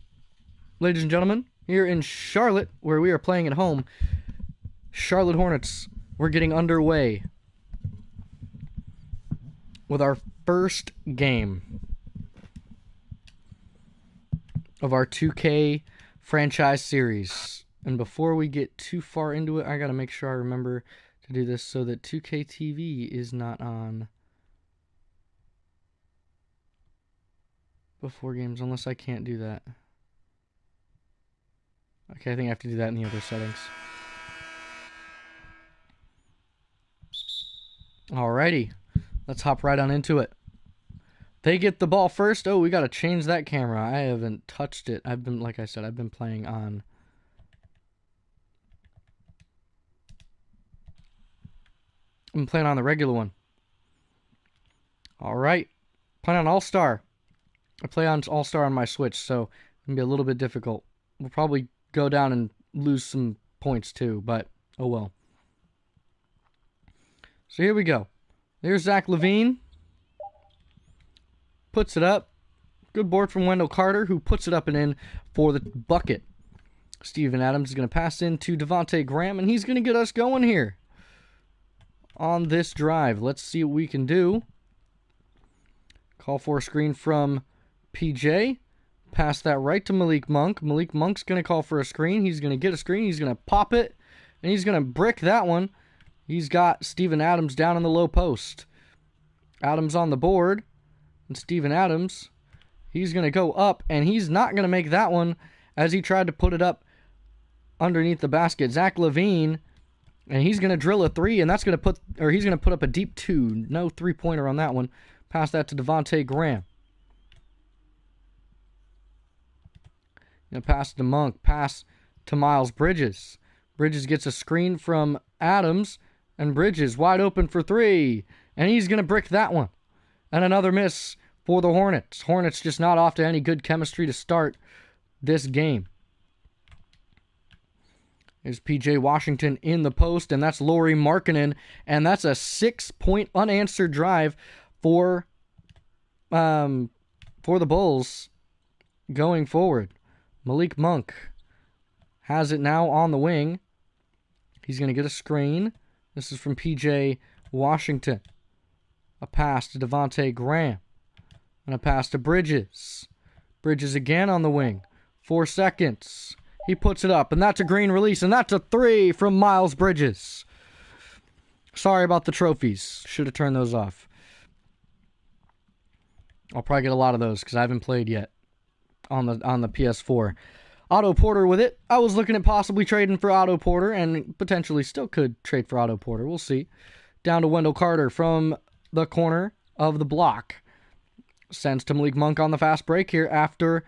ladies and gentlemen, here in Charlotte, where we are playing at home. Charlotte Hornets, we're getting underway with our first game of our 2K franchise series. And before we get too far into it, I got to make sure I remember to do this so that 2K TV is not on before games, unless I can't do that. Okay, I think I have to do that in the other settings. Alrighty, let's hop right on into it. They get the ball first. Oh, we got to change that camera. I haven't touched it. Like I said, I've been playing on. I'm playing on the regular one. Alright, playing on All-Star. I play on All-Star on my Switch, so it's going to be a little bit difficult. We'll probably go down and lose some points too, but oh well. So here we go. There's Zach LaVine. Puts it up. Good board from Wendell Carter, who puts it up and in for the bucket. Steven Adams is going to pass in to Devontae Graham, and he's going to get us going here on this drive. Let's see what we can do. Call for a screen from PJ. Pass that right to Malik Monk. Malik Monk's going to call for a screen. He's going to get a screen. He's going to pop it, and he's going to brick that one. He's got Steven Adams down in the low post. Adams on the board. And Steven Adams, he's going to go up, and he's not going to make that one as he tried to put it up underneath the basket. Zach LaVine, and he's going to drill a three, and that's going to put, or he's going to put up a deep two. No three-pointer on that one. Pass that to Devontae Graham. Going to pass to Monk. Pass to Miles Bridges. Bridges gets a screen from Adams, and Bridges wide open for three, and he's going to brick that one. And another miss for the Hornets. Hornets just not off to any good chemistry to start this game. There's PJ Washington in the post, and that's Lauri Markkanen, and that's a 6-point unanswered drive for the Bulls going forward. Malik Monk has it now on the wing. He's going to get a screen. This is from PJ Washington. A pass to Devontae Graham. And a pass to Bridges. Bridges again on the wing. 4 seconds. He puts it up, and that's a green release, and that's a 3 from Miles Bridges. Sorry about the trophies. Should have turned those off. I'll probably get a lot of those because I haven't played yet on the PS4. Otto Porter with it. I was looking at possibly trading for Otto Porter and potentially still could trade for Otto Porter. We'll see. Down to Wendell Carter from the corner of the block. Sends to Malik Monk on the fast break here after...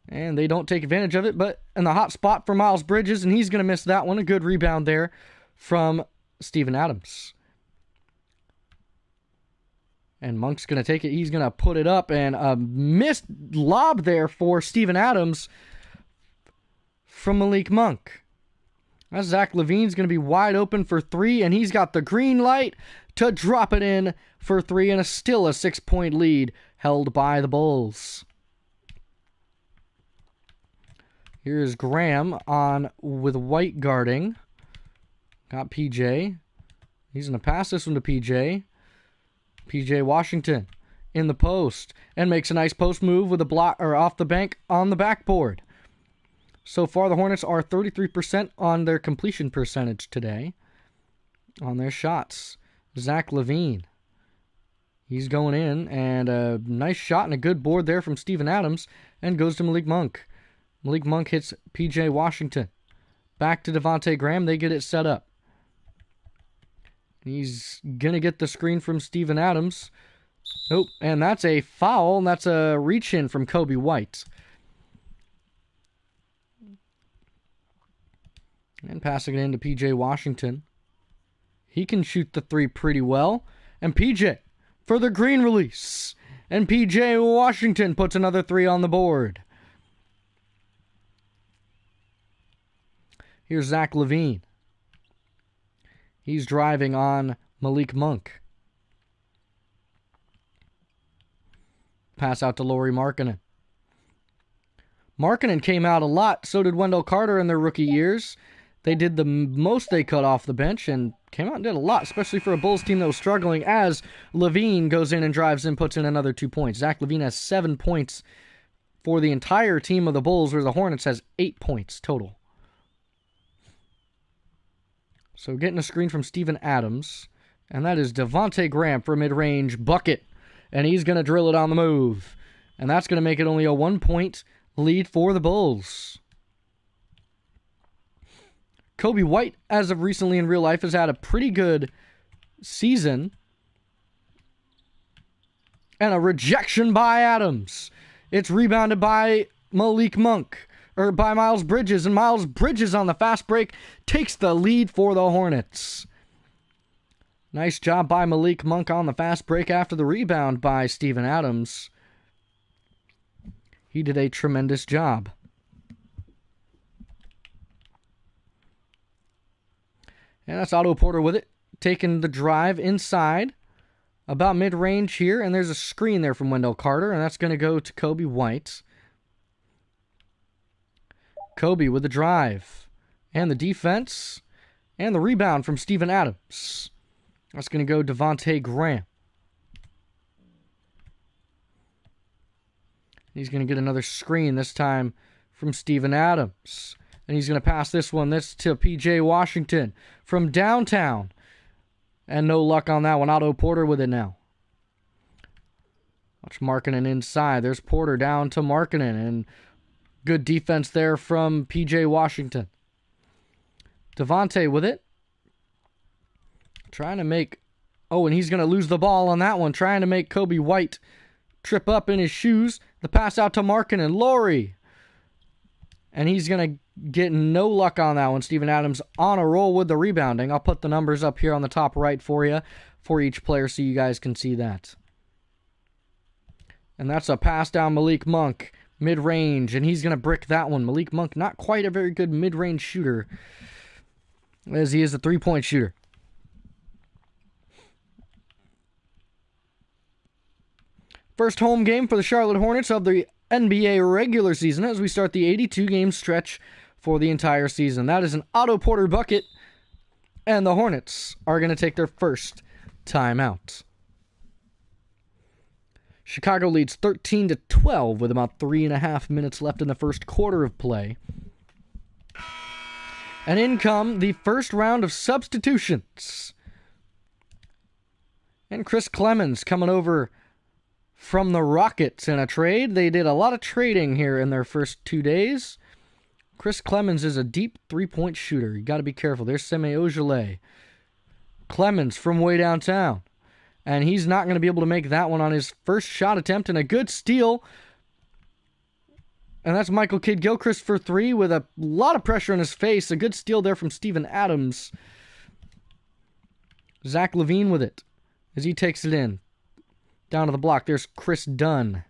And they don't take advantage of it, but in the hot spot for Miles Bridges, and he's going to miss that one. A good rebound there from Steven Adams. And Monk's going to take it. He's going to put it up, and a missed lob there for Steven Adams from Malik Monk. Now Zach LaVine's going to be wide open for 3, and he's got the green light to drop it in for 3, and still a 6-point lead held by the Bulls. Here's Graham on with White guarding. Got PJ. He's going to pass this one to PJ. PJ Washington in the post and makes a nice post move with a block or off the bank on the backboard. So far, the Hornets are 33% on their completion percentage today on their shots. Zach LaVine. He's going in, and a nice shot and a good board there from Steven Adams, and goes to Malik Monk. Malik Monk hits P.J. Washington. Back to Devontae Graham. They get it set up. He's going to get the screen from Steven Adams. Nope, and that's a foul, and that's a reach-in from Kobe White. And passing it into P.J. Washington. He can shoot the 3 pretty well. And P.J. for the green release. And P.J. Washington puts another 3 on the board. Here's Zach LaVine. He's driving on Malik Monk. Pass out to Lauri Markkanen. Markkanen came out a lot. So did Wendell Carter in their rookie years. They did the most they could off the bench and came out and did a lot, especially for a Bulls team that was struggling, as LaVine goes in and drives in, puts in another 2 points. Zach LaVine has 7 points for the entire team of the Bulls, where the Hornets has 8 points total. So getting a screen from Steven Adams, and that is Devontae Graham for a mid-range bucket, and he's going to drill it on the move. And that's going to make it only a 1-point lead for the Bulls. Kobe White, as of recently in real life, has had a pretty good season. And a rejection by Adams. It's rebounded by Malik Monk. Or by Miles Bridges. And Miles Bridges on the fast break takes the lead for the Hornets. Nice job by Malik Monk on the fast break after the rebound by Steven Adams. He did a tremendous job. And that's Otto Porter with it. Taking the drive inside. About mid-range here. And there's a screen there from Wendell Carter. And that's going to go to Kobe White. Kobe with the drive. And the defense. And the rebound from Steven Adams. That's going to go Devontae Graham. He's going to get another screen, this time from Steven Adams. And he's going to pass this one. This to P.J. Washington from downtown. And no luck on that one. Otto Porter with it now. Watch Markkanen inside. There's Porter down to Markkanen. And good defense there from P.J. Washington. Devontae with it. Trying to make... Oh, and he's going to lose the ball on that one. Trying to make Kobe White trip up in his shoes. The pass out to Markkanen. Lauri. And he's going to get no luck on that one. Steven Adams on a roll with the rebounding. I'll put the numbers up here on the top right for you, for each player, so you guys can see that. And that's a pass down Malik Monk, mid-range, and he's going to brick that one. Malik Monk, not quite a very good mid-range shooter, as he is a three-point shooter. First home game for the Charlotte Hornets of the NBA regular season as we start the 82-game stretch for the entire season. That is an Otto Porter bucket, and the Hornets are going to take their first timeout. Chicago leads 13-12 with about 3.5 minutes left in the first quarter of play. And in come the first round of substitutions. And Chris Clemens coming over from the Rockets in a trade. They did a lot of trading here in their first 2 days. Chris Clemens is a deep three-point shooter. You got to be careful. There's Semi Ojeleye. Clemens from way downtown. And he's not going to be able to make that one on his first shot attempt. And a good steal. And that's Michael Kidd-Gilchrist for three with a lot of pressure on his face. A good steal there from Steven Adams. Zach LaVine with it as he takes it in. Down to the block. There's Chris Dunn.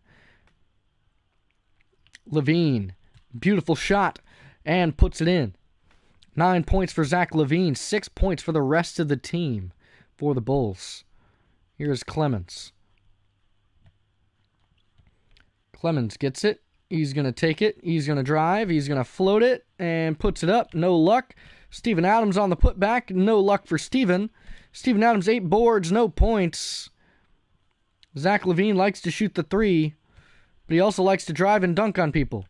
LaVine. Beautiful shot. And puts it in. 9 points for Zach LaVine. 6 points for the rest of the team for the Bulls. Here's Clemens. Clemens gets it. He's going to take it. He's going to drive. He's going to float it and puts it up. No luck. Steven Adams on the putback. No luck for Steven. Steven Adams, 8 boards, no points. Zach LaVine likes to shoot the three, but he also likes to drive and dunk on people.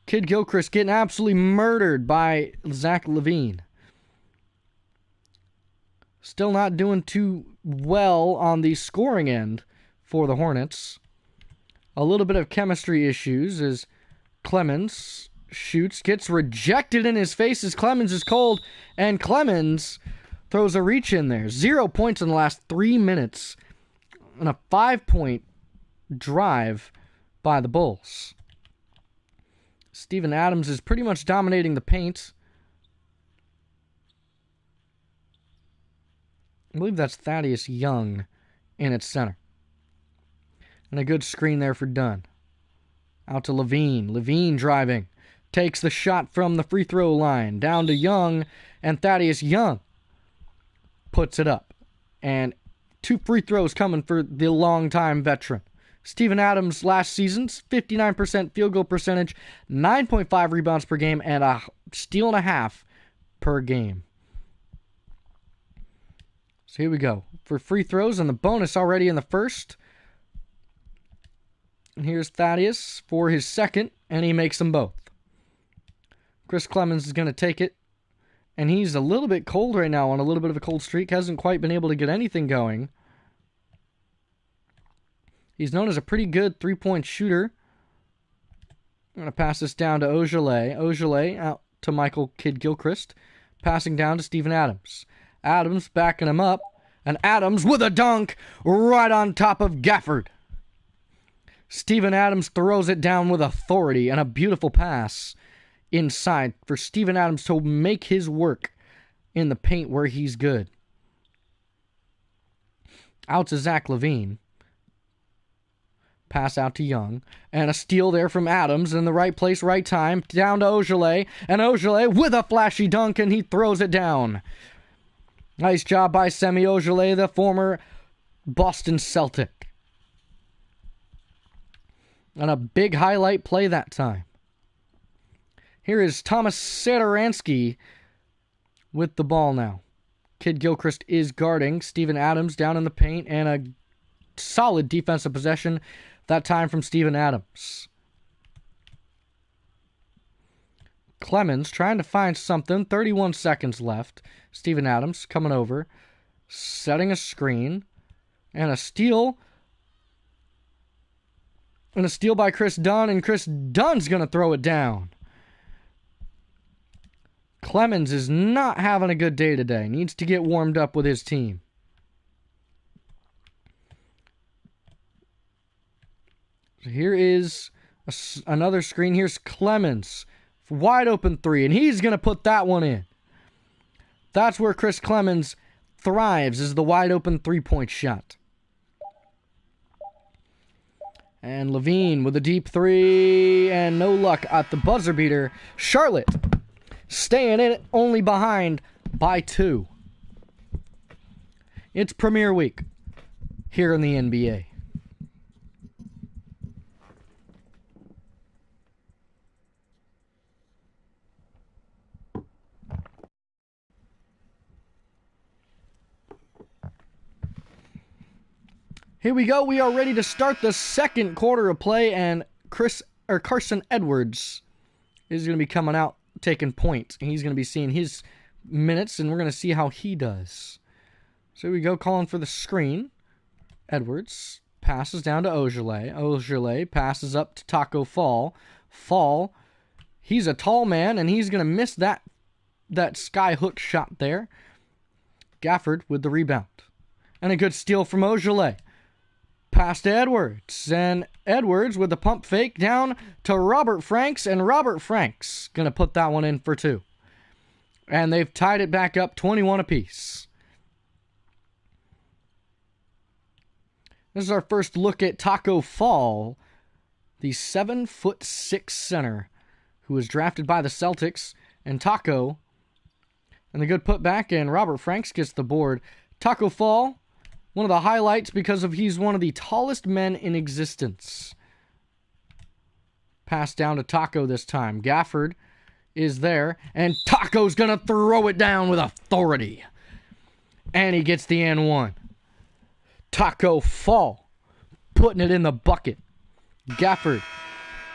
Kidd-Gilchrist getting absolutely murdered by Zach LaVine. Still not doing too well on the scoring end for the Hornets. A little bit of chemistry issues as Clemens shoots, gets rejected in his face as Clemens is cold, and Clemens throws a reach in there. 0 points in the last 3 minutes, and a 5-point drive by the Bulls. Steven Adams is pretty much dominating the paint. I believe that's Thaddeus Young in its center. And a good screen there for Dunn. Out to LaVine. LaVine driving. Takes the shot from the free throw line. Down to Young. And Thaddeus Young puts it up. And 2 free throws coming for the longtime veteran. Steven Adams last season's 59% field goal percentage, 9.5 rebounds per game, and a steal and a half per game. So here we go. For free throws and the bonus already in the first. And here's Thaddeus for his second, and he makes them both. Chris Clemens is going to take it. And he's a little bit cold right now on a little bit of a cold streak. Hasn't quite been able to get anything going. He's known as a pretty good three-point shooter. I'm going to pass this down to Ojeleye. Ojeleye out to Michael Kidd-Gilchrist. Passing down to Steven Adams. Adams backing him up. And Adams with a dunk right on top of Gafford. Steven Adams throws it down with authority and a beautiful pass inside for Steven Adams to make his work in the paint where he's good. Out to Zach LaVine. Pass out to Young. And a steal there from Adams in the right place, right time. Down to Ojeleye. And Ojeleye with a flashy dunk, and he throws it down. Nice job by Semi Ojeleye, the former Boston Celtic. And a big highlight play that time. Here is Thomas Satoransky with the ball now. Kidd-Gilchrist is guarding Steven Adams down in the paint, and a solid defensive possession, that time from Steven Adams. Clemens trying to find something. 31 seconds left. Steven Adams coming over, setting a screen, and a steal. And a steal by Chris Dunn, and Chris Dunn's going to throw it down. Clemens is not having a good day today. Needs to get warmed up with his team. Here is another screen. Here's Clemens. Wide open three. And he's going to put that one in. That's where Chris Clemens thrives, is the wide open three-point shot. And LaVine with a deep three. And no luck at the buzzer beater. Charlotte staying in it, only behind by 2. It's premiere week here in the NBA. Here we go. We are ready to start the second quarter of play, and Carson Edwards is going to be coming out taking point. And he's going to be seeing his minutes, and we're going to see how he does. So here we go, calling for the screen. Edwards passes down to Ogilvy. Ogilvy passes up to Taco Fall. Fall, he's a tall man, and he's going to miss that sky hook shot there. Gafford with the rebound. And a good steal from Ogilvy. Pass to Edwards, and Edwards with the pump fake down to Robert Franks, and Robert Franks going to put that one in for two. And they've tied it back up 21 apiece. This is our first look at Taco Fall, the 7'6" center who was drafted by the Celtics, and Taco, and the good putback, and Robert Franks gets the board. Taco Fall, one of the highlights because he's one of the tallest men in existence. Pass down to Taco this time. Gafford is there, and Taco's going to throw it down with authority. And he gets the N1. Taco Fall, putting it in the bucket. Gafford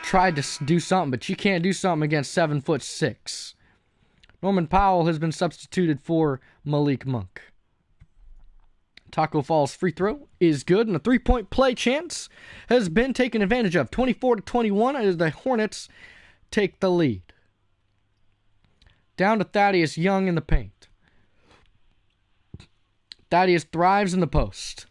tried to do something, but you can't do something against 7'6". Norman Powell has been substituted for Malik Monk. Taco Fall's free throw is good, and a three-point play chance has been taken advantage of. 24-21 as the Hornets take the lead. Down to Thaddeus Young in the paint. Thaddeus thrives in the post.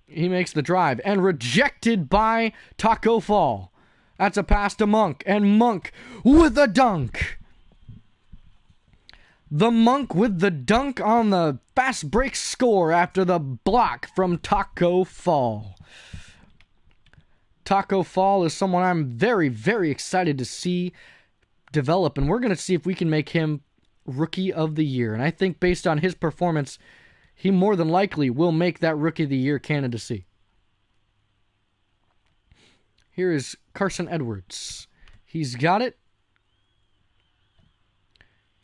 He makes the drive, and rejected by Taco Fall. That's a pass to Monk, and Monk with a dunk. The Monk with the dunk on the fast break score after the block from Taco Fall. Taco Fall is someone I'm very, very excited to see develop, and we're going to see if we can make him Rookie of the Year. And I think based on his performance, he more than likely will make that Rookie of the Year candidacy. Here is Carson Edwards. He's got it.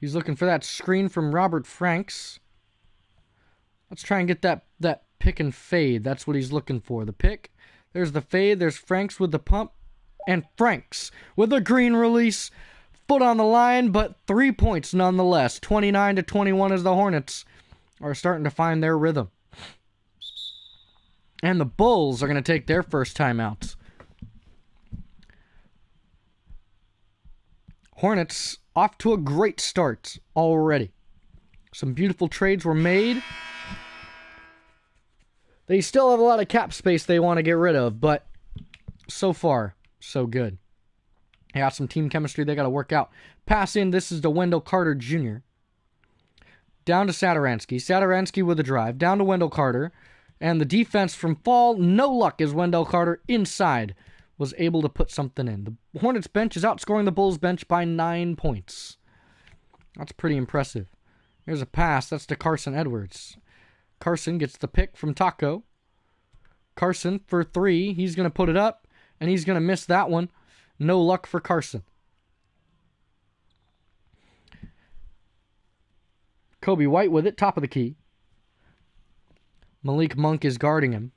He's looking for that screen from Robert Franks. Let's try and get that pick and fade. That's what he's looking for. The pick. There's the fade. There's Franks with the pump. And Franks with a green release. Foot on the line, but 3 points nonetheless. 29-21 as the Hornets are starting to find their rhythm. And the Bulls are going to take their first timeout. Hornets off to a great start already. Some beautiful trades were made. They still have a lot of cap space they want to get rid of, but so far, so good. They got some team chemistry they got to work out. Pass in, this is to Wendell Carter Jr. Down to Satoransky. Satoransky with a drive. Down to Wendell Carter. And the defense from Fall, no luck as Wendell Carter inside was able to put something in. The Hornets bench is outscoring the Bulls bench by 9 points. That's pretty impressive. Here's a pass. That's to Carson Edwards. Carson gets the pick from Taco. Carson for three. He's going to put it up, and he's going to miss that one. No luck for Carson. Kobe White with it, top of the key. Malik Monk is guarding him.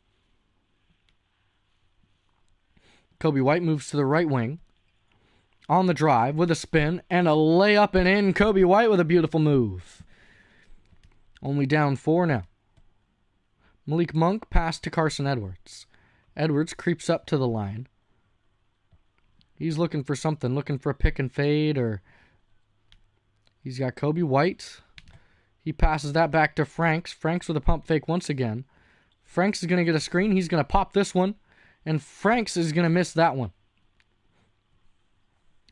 Kobe White moves to the right wing. On the drive with a spin and a layup and in. Kobe White with a beautiful move. Only down 4 now. Malik Monk pass to Carson Edwards. Edwards creeps up to the line. He's looking for something, looking for a pick and fade, or he's got Kobe White. He passes that back to Franks. Franks with a pump fake once again. Franks is going to get a screen. He's going to pop this one, and Franks is going to miss that one.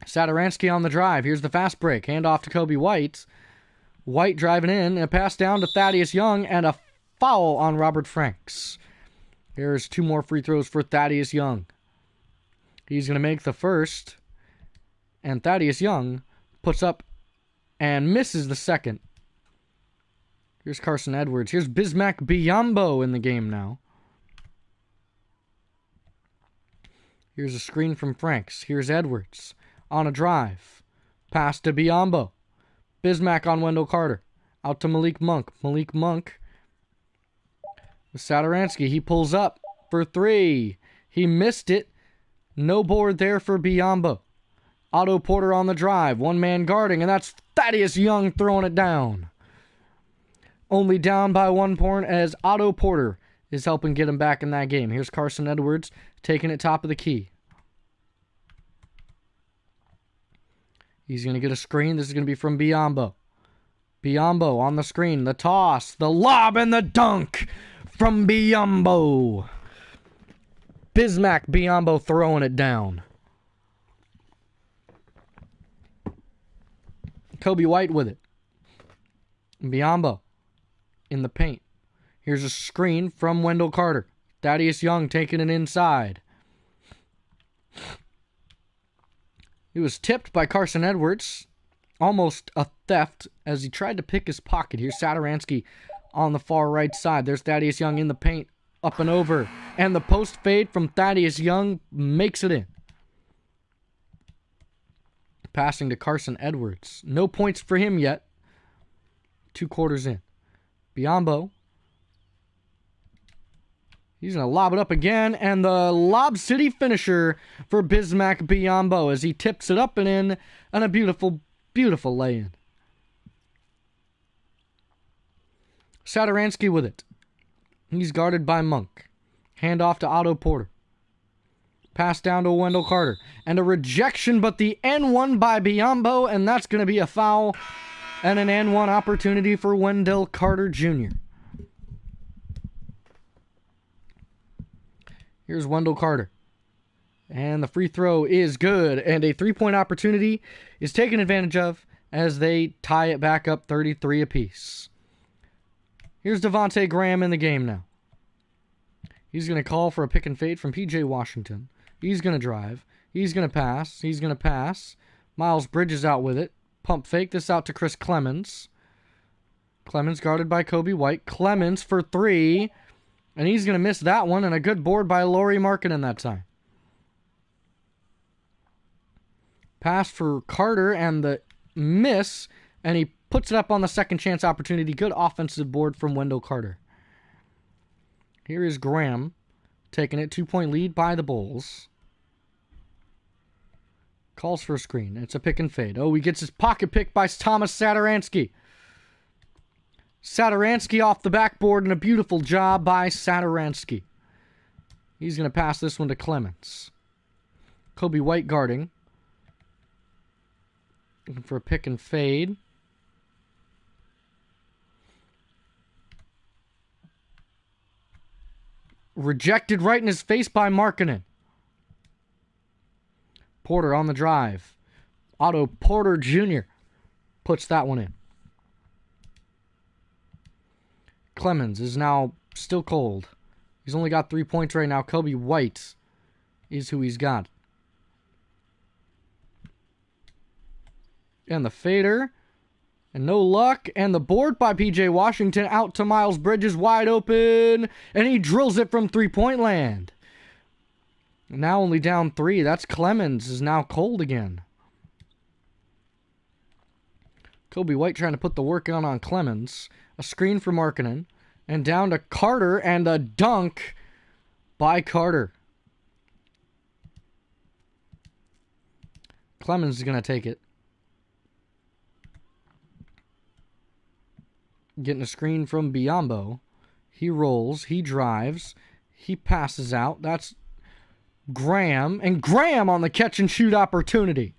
Satoransky on the drive. Here's the fast break. Hand off to Kobe White. White driving in, and a pass down to Thaddeus Young, and a foul on Robert Franks. Here's 2 more free throws for Thaddeus Young. He's going to make the first, and Thaddeus Young puts up and misses the second. Here's Carson Edwards. Here's Bismack Biyombo in the game now. Here's a screen from Franks. Here's Edwards on a drive. Pass to Biyombo. Bismack on Wendell Carter. Out to Malik Monk. Malik Monk Satoransky, he pulls up for 3. He missed it. No board there for Biyombo. Otto Porter on the drive. One man guarding, and that's Thaddeus Young throwing it down. Only down by 1 point as Otto Porter is helping get him back in that game. Here's Carson Edwards taking it top of the key. He's going to get a screen. This is going to be from Biyombo. Biyombo on the screen. The toss, the lob, and the dunk from Biyombo. Bismack Biyombo throwing it down. Kobe White with it. Biyombo in the paint. Here's a screen from Wendell Carter. Thaddeus Young taking it inside. He was tipped by Carson Edwards. Almost a theft as he tried to pick his pocket. Here's Satoransky on the far right side. There's Thaddeus Young in the paint. Up and over. And the post fade from Thaddeus Young makes it in. Passing to Carson Edwards. No points for him yet. 2 quarters in. Biyombo. He's going to lob it up again. And the Lob City finisher for Bismack Biyombo as he tips it up and in. And a beautiful, beautiful lay-in. Satoransky with it. He's guarded by Monk. Hand off to Otto Porter. Pass down to Wendell Carter. And a rejection, but the N1 by Biyombo, and that's going to be a foul and an N1 opportunity for Wendell Carter Jr. Here's Wendell Carter. And the free throw is good, and a 3-point opportunity is taken advantage of as they tie it back up 33 apiece. Here's Devontae Graham in the game now. He's going to call for a pick and fade from P.J. Washington. He's going to drive. He's going to pass. He's going to pass. Miles Bridges out with it. Pump fake this out to Chris Clemens. Clemens guarded by Kobe White. Clemens for 3. And he's going to miss that one. And a good board by Lauri Markkanen that time. Pass for Carter and the miss. And he puts it up on the second chance opportunity. Good offensive board from Wendell Carter. Here is Graham taking it. 2-point lead by the Bulls. Calls for a screen. It's a pick and fade. Oh, he gets his pocket picked by Thomas Satoransky. Satoransky off the backboard and a beautiful job by Satoransky. He's going to pass this one to Clemens. Kobe White guarding. Looking for a pick and fade. Rejected right in his face by Markkanen. Porter on the drive. Otto Porter Jr. puts that one in. Clemens is now still cold. He's only got 3 points right now. Kobe White is who he's got. And the fader. And no luck. And the board by P.J. Washington out to Miles Bridges wide open. And he drills it from 3-point land. Now only down 3. That's Clemens is now cold again. Kobe White trying to put the work on Clemens. A screen for Markkanen. And down to Carter and a dunk by Carter. Clemens is going to take it. Getting a screen from Biyombo. He rolls. He drives. He passes out. That's Graham. And Graham on the catch and shoot opportunity.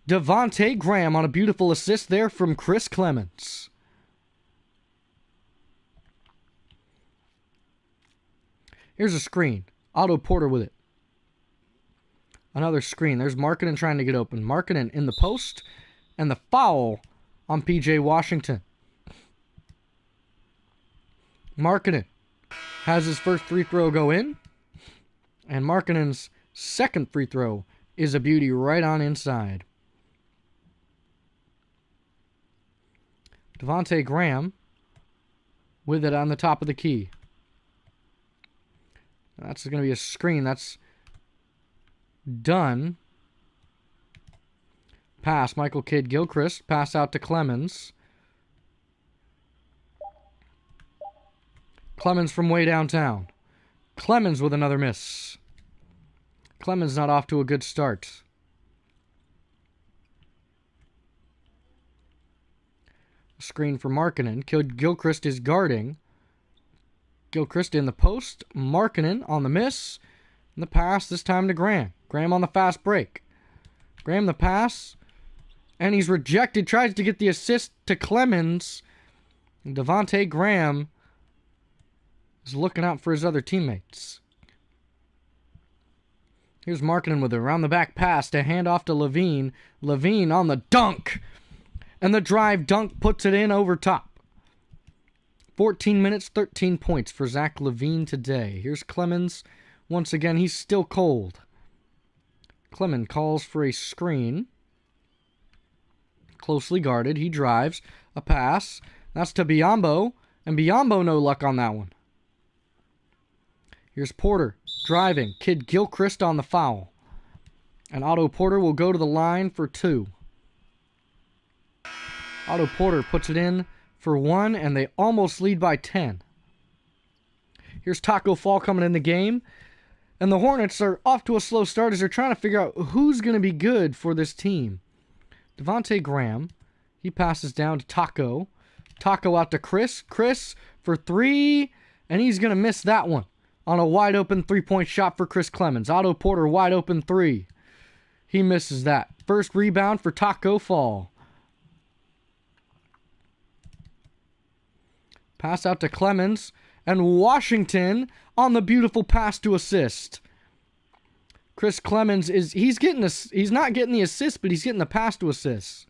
Devontae Graham on a beautiful assist there from Chris Clemens. Here's a screen. Otto Porter with it. Another screen. There's Markkanen trying to get open. Markkanen in the post. And the foul on P.J. Washington. Markkanen has his first free throw go in. And Markkanen's second free throw is a beauty right on inside. Devontae Graham with it on the top of the key. That's going to be a screen. That's done. Pass. Michael Kidd-Gilchrist. Pass out to Clemens. Clemens from way downtown. Clemens with another miss. Clemens not off to a good start. Screen for Markkanen. Gilchrist is guarding. Gilchrist in the post. Markkanen on the miss. And the pass this time to Graham. Graham on the fast break. Graham the pass. And he's rejected. Tries to get the assist to Clemens. And Devontae Graham is looking out for his other teammates. Here's Markkanen with it. Around the back pass to hand off to Levine. Levine on the dunk. And the drive dunk puts it in over top. 14 minutes, 13 points for Zach Levine today. Here's Clemens. Once again, he's still cold. Clemens calls for a screen. Closely guarded. He drives. A pass. That's to Biyombo. And Biyombo no luck on that one. Here's Porter driving. Kid Gilchrist on the foul. And Otto Porter will go to the line for 2. Otto Porter puts it in for 1, and they almost lead by 10. Here's Taco Fall coming in the game. And the Hornets are off to a slow start as they're trying to figure out who's going to be good for this team. Devontae Graham, he passes down to Taco. Taco out to Chris. Chris for 3, and he's going to miss that one on a wide open 3-point shot for Chris Clemens. Otto Porter wide open 3. He misses that. First rebound for Taco Fall. Pass out to Clemens, and Washington on the beautiful pass to assist. Chris Clemens he's not getting the assist, but he's getting the pass to assist.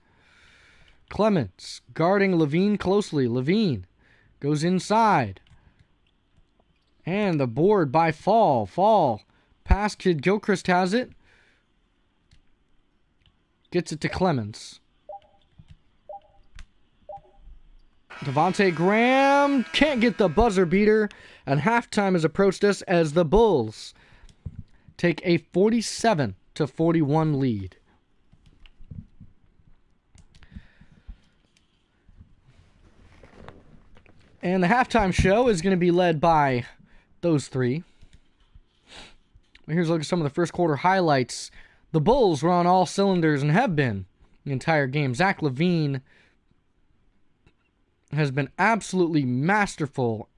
Clemens guarding Levine closely. Levine goes inside. And the board by Fall. Fall. Pass, Kid Gilchrist has it. Gets it to Clemens. Devontae Graham can't get the buzzer beater, and halftime has approached us as the Bulls take a 47-41 lead. And the halftime show is going to be led by those 3. Here's a look at some of the first quarter highlights. The Bulls were on all cylinders and have been the entire game. Zach Levine has been absolutely masterful,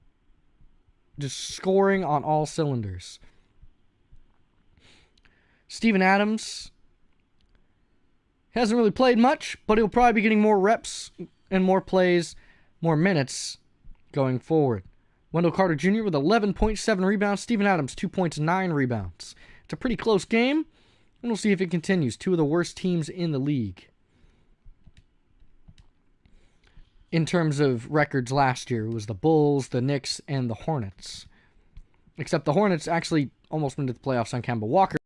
just scoring on all cylinders. Steven Adams hasn't really played much, but he'll probably be getting more reps and more plays, more minutes going forward. Wendell Carter Jr. with 11.7 rebounds. Steven Adams, 2 points, 9 rebounds. It's a pretty close game, and we'll see if it continues. 2 of the worst teams in the league. In terms of records last year, it was the Bulls, the Knicks, and the Hornets. Except the Hornets actually almost went to the playoffs on Kemba Walker.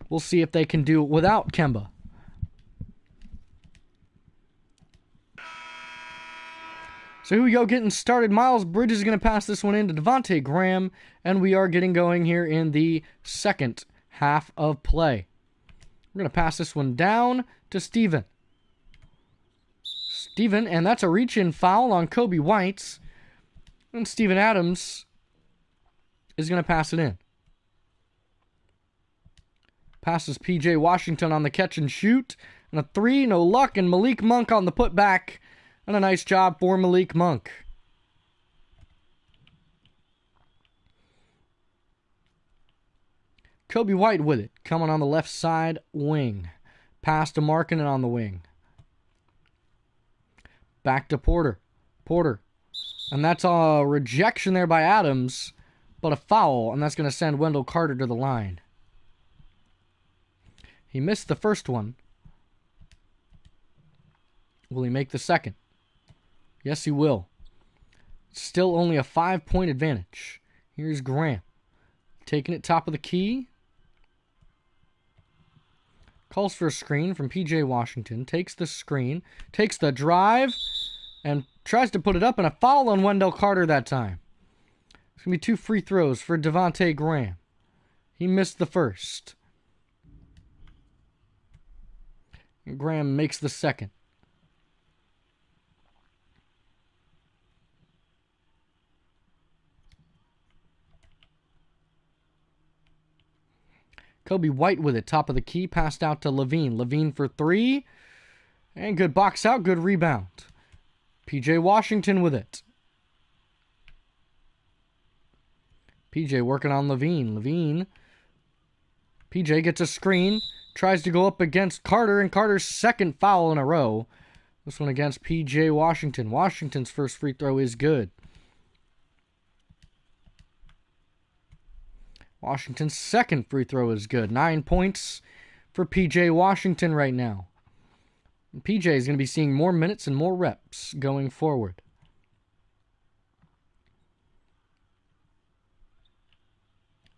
We'll see if they can do it without Kemba. So here we go, getting started. Miles Bridges is going to pass this one in to Devontae Graham, and we are getting going here in the second half of play. We're going to pass this one down to Steven. Steven, and that's a reach-in foul on Kobe White. And Steven Adams is going to pass it in. Passes P.J. Washington on the catch and shoot. And a 3, no luck, and Malik Monk on the putback. And a nice job for Malik Monk. Kobe White with it, coming on the left side wing. Pass to Markkanen on the wing. Back to Porter. Porter. And that's a rejection there by Adams, but a foul, and that's going to send Wendell Carter to the line. He missed the first one. Will he make the second? Yes, he will. Still only a 5-point advantage. Here's Graham. Taking it top of the key. Calls for a screen from P.J. Washington. Takes the screen. Takes the drive. And tries to put it up. And a foul on Wendell Carter that time. It's going to be 2 free throws for Devontae Graham. He missed the first. And Graham makes the second. Kobe White with it. Top of the key. Passed out to Levine. Levine for three. And good box out. Good rebound. P.J. Washington with it. P.J. working on Levine. Levine. P.J. gets a screen. Tries to go up against Carter. And Carter's second foul in a row. This one against P.J. Washington. Washington's first free throw is good. Washington's second free throw is good. 9 points for P.J. Washington right now. P.J. is going to be seeing more minutes and more reps going forward.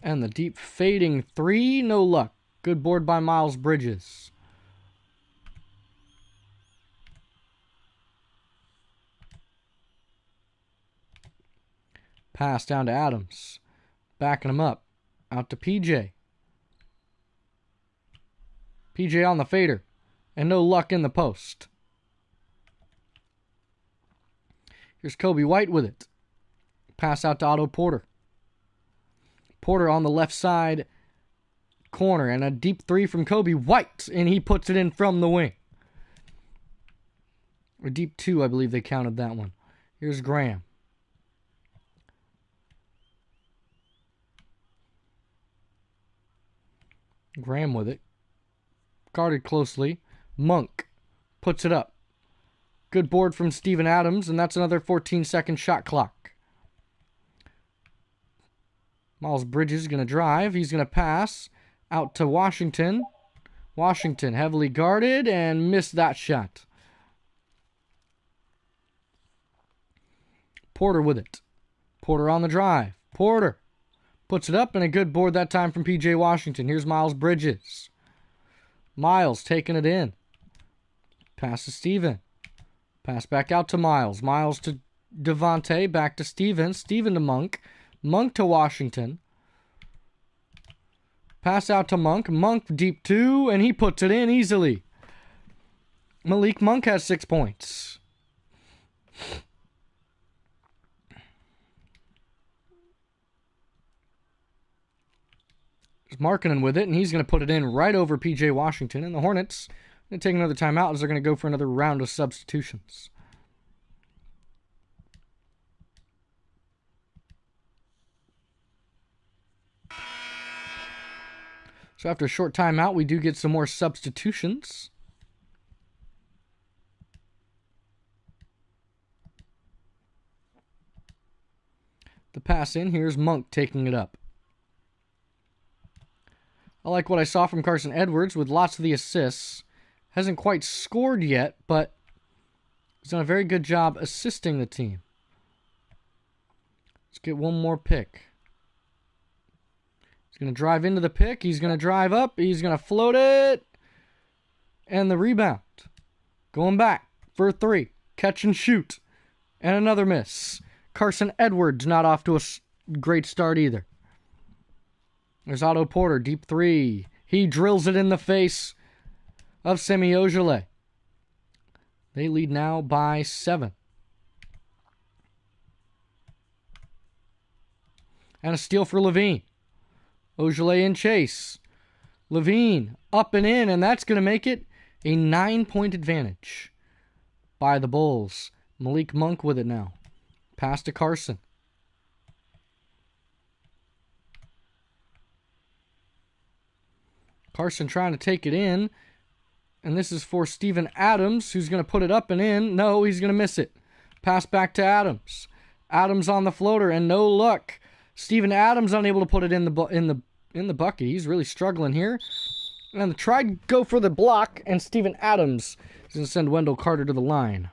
And the deep fading three, no luck. Good board by Miles Bridges. Pass down to Adams. Backing him up. Out to PJ. PJ on the fader. And no luck in the post. Here's Kobe White with it. Pass out to Otto Porter. Porter on the left side corner. And a deep three from Kobe White. And he puts it in from the wing. A deep two, I believe they counted that one. Here's Graham. Graham with it. Guarded closely. Monk puts it up. Good board from Steven Adams, and that's another 14-second shot clock. Miles Bridges is going to drive. He's going to pass out to Washington. Washington heavily guarded and missed that shot. Porter with it. Porter on the drive. Porter puts it up, and a good board that time from P.J. Washington. Here's Miles Bridges. Miles taking it in. Pass to Steven. Pass back out to Miles. Miles to Devontae. Back to Steven. Steven to Monk. Monk to Washington. Pass out to Monk. Monk deep two, and he puts it in easily. Malik Monk has 6 points. Markkanen with it, and he's going to put it in right over P.J. Washington. And the Hornets are going to take another timeout as they're going to go for another round of substitutions. So after a short timeout, we do get some more substitutions. The pass in, here's Monk taking it up. I like what I saw from Carson Edwards with lots of the assists. Hasn't quite scored yet, but he's done a very good job assisting the team. Let's get one more pick. He's going to drive into the pick. He's going to drive up. He's going to float it. And the rebound. Going back for a three. Catch and shoot. And another miss. Carson Edwards not off to a great start either. There's Otto Porter, deep three. He drills it in the face of Semi Ojeleye. They lead now by 7. And a steal for Levine. Ojeleye in chase. Levine up and in, and that's going to make it a 9-point advantage by the Bulls. Malik Monk with it now. Pass to Carson. Carson trying to take it in. And this is for Steven Adams, who's going to put it up and in. No, he's going to miss it. Pass back to Adams. Adams on the floater, and no luck. Steven Adams unable to put it in the bucket. He's really struggling here. And tried to go for the block, and Steven Adams is going to send Wendell Carter to the line.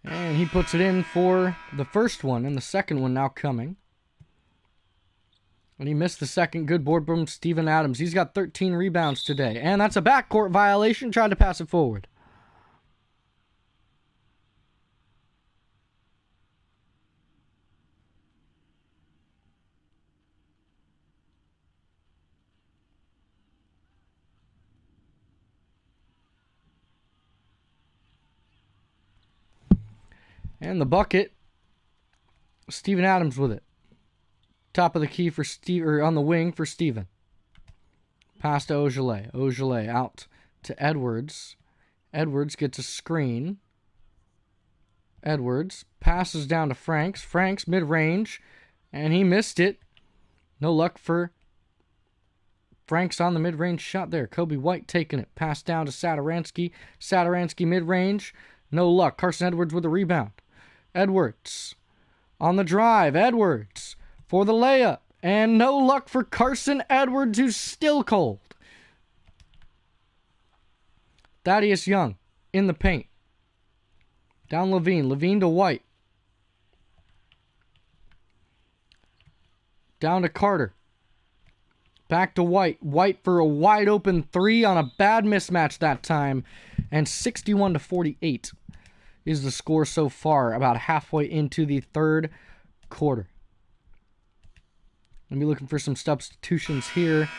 And he puts it in for the first one, and the second one now coming. And he missed the second. Good board from Steven Adams. He's got 13 rebounds today. And that's a backcourt violation. Tried to pass it forward. And the bucket. Steven Adams with it. Top of the key for Steve, or on the wing for Steven. Pass to Ogilvy. Ogilvy out to Edwards. Edwards gets a screen. Edwards passes down to Franks. Franks mid-range, and he missed it. No luck for Franks on the mid-range shot there. Kobe White taking it. Pass down to Satoransky. Satoransky mid-range. No luck. Carson Edwards with a rebound. Edwards on the drive. Edwards for the layup. And no luck for Carson Edwards, who's still cold. Thaddeus Young in the paint. Down Levine. Levine to White. Down to Carter. Back to White. White for a wide open three on a bad mismatch that time. And 61-48 is the score so far, about halfway into the third quarter. I'll be looking for some substitutions here,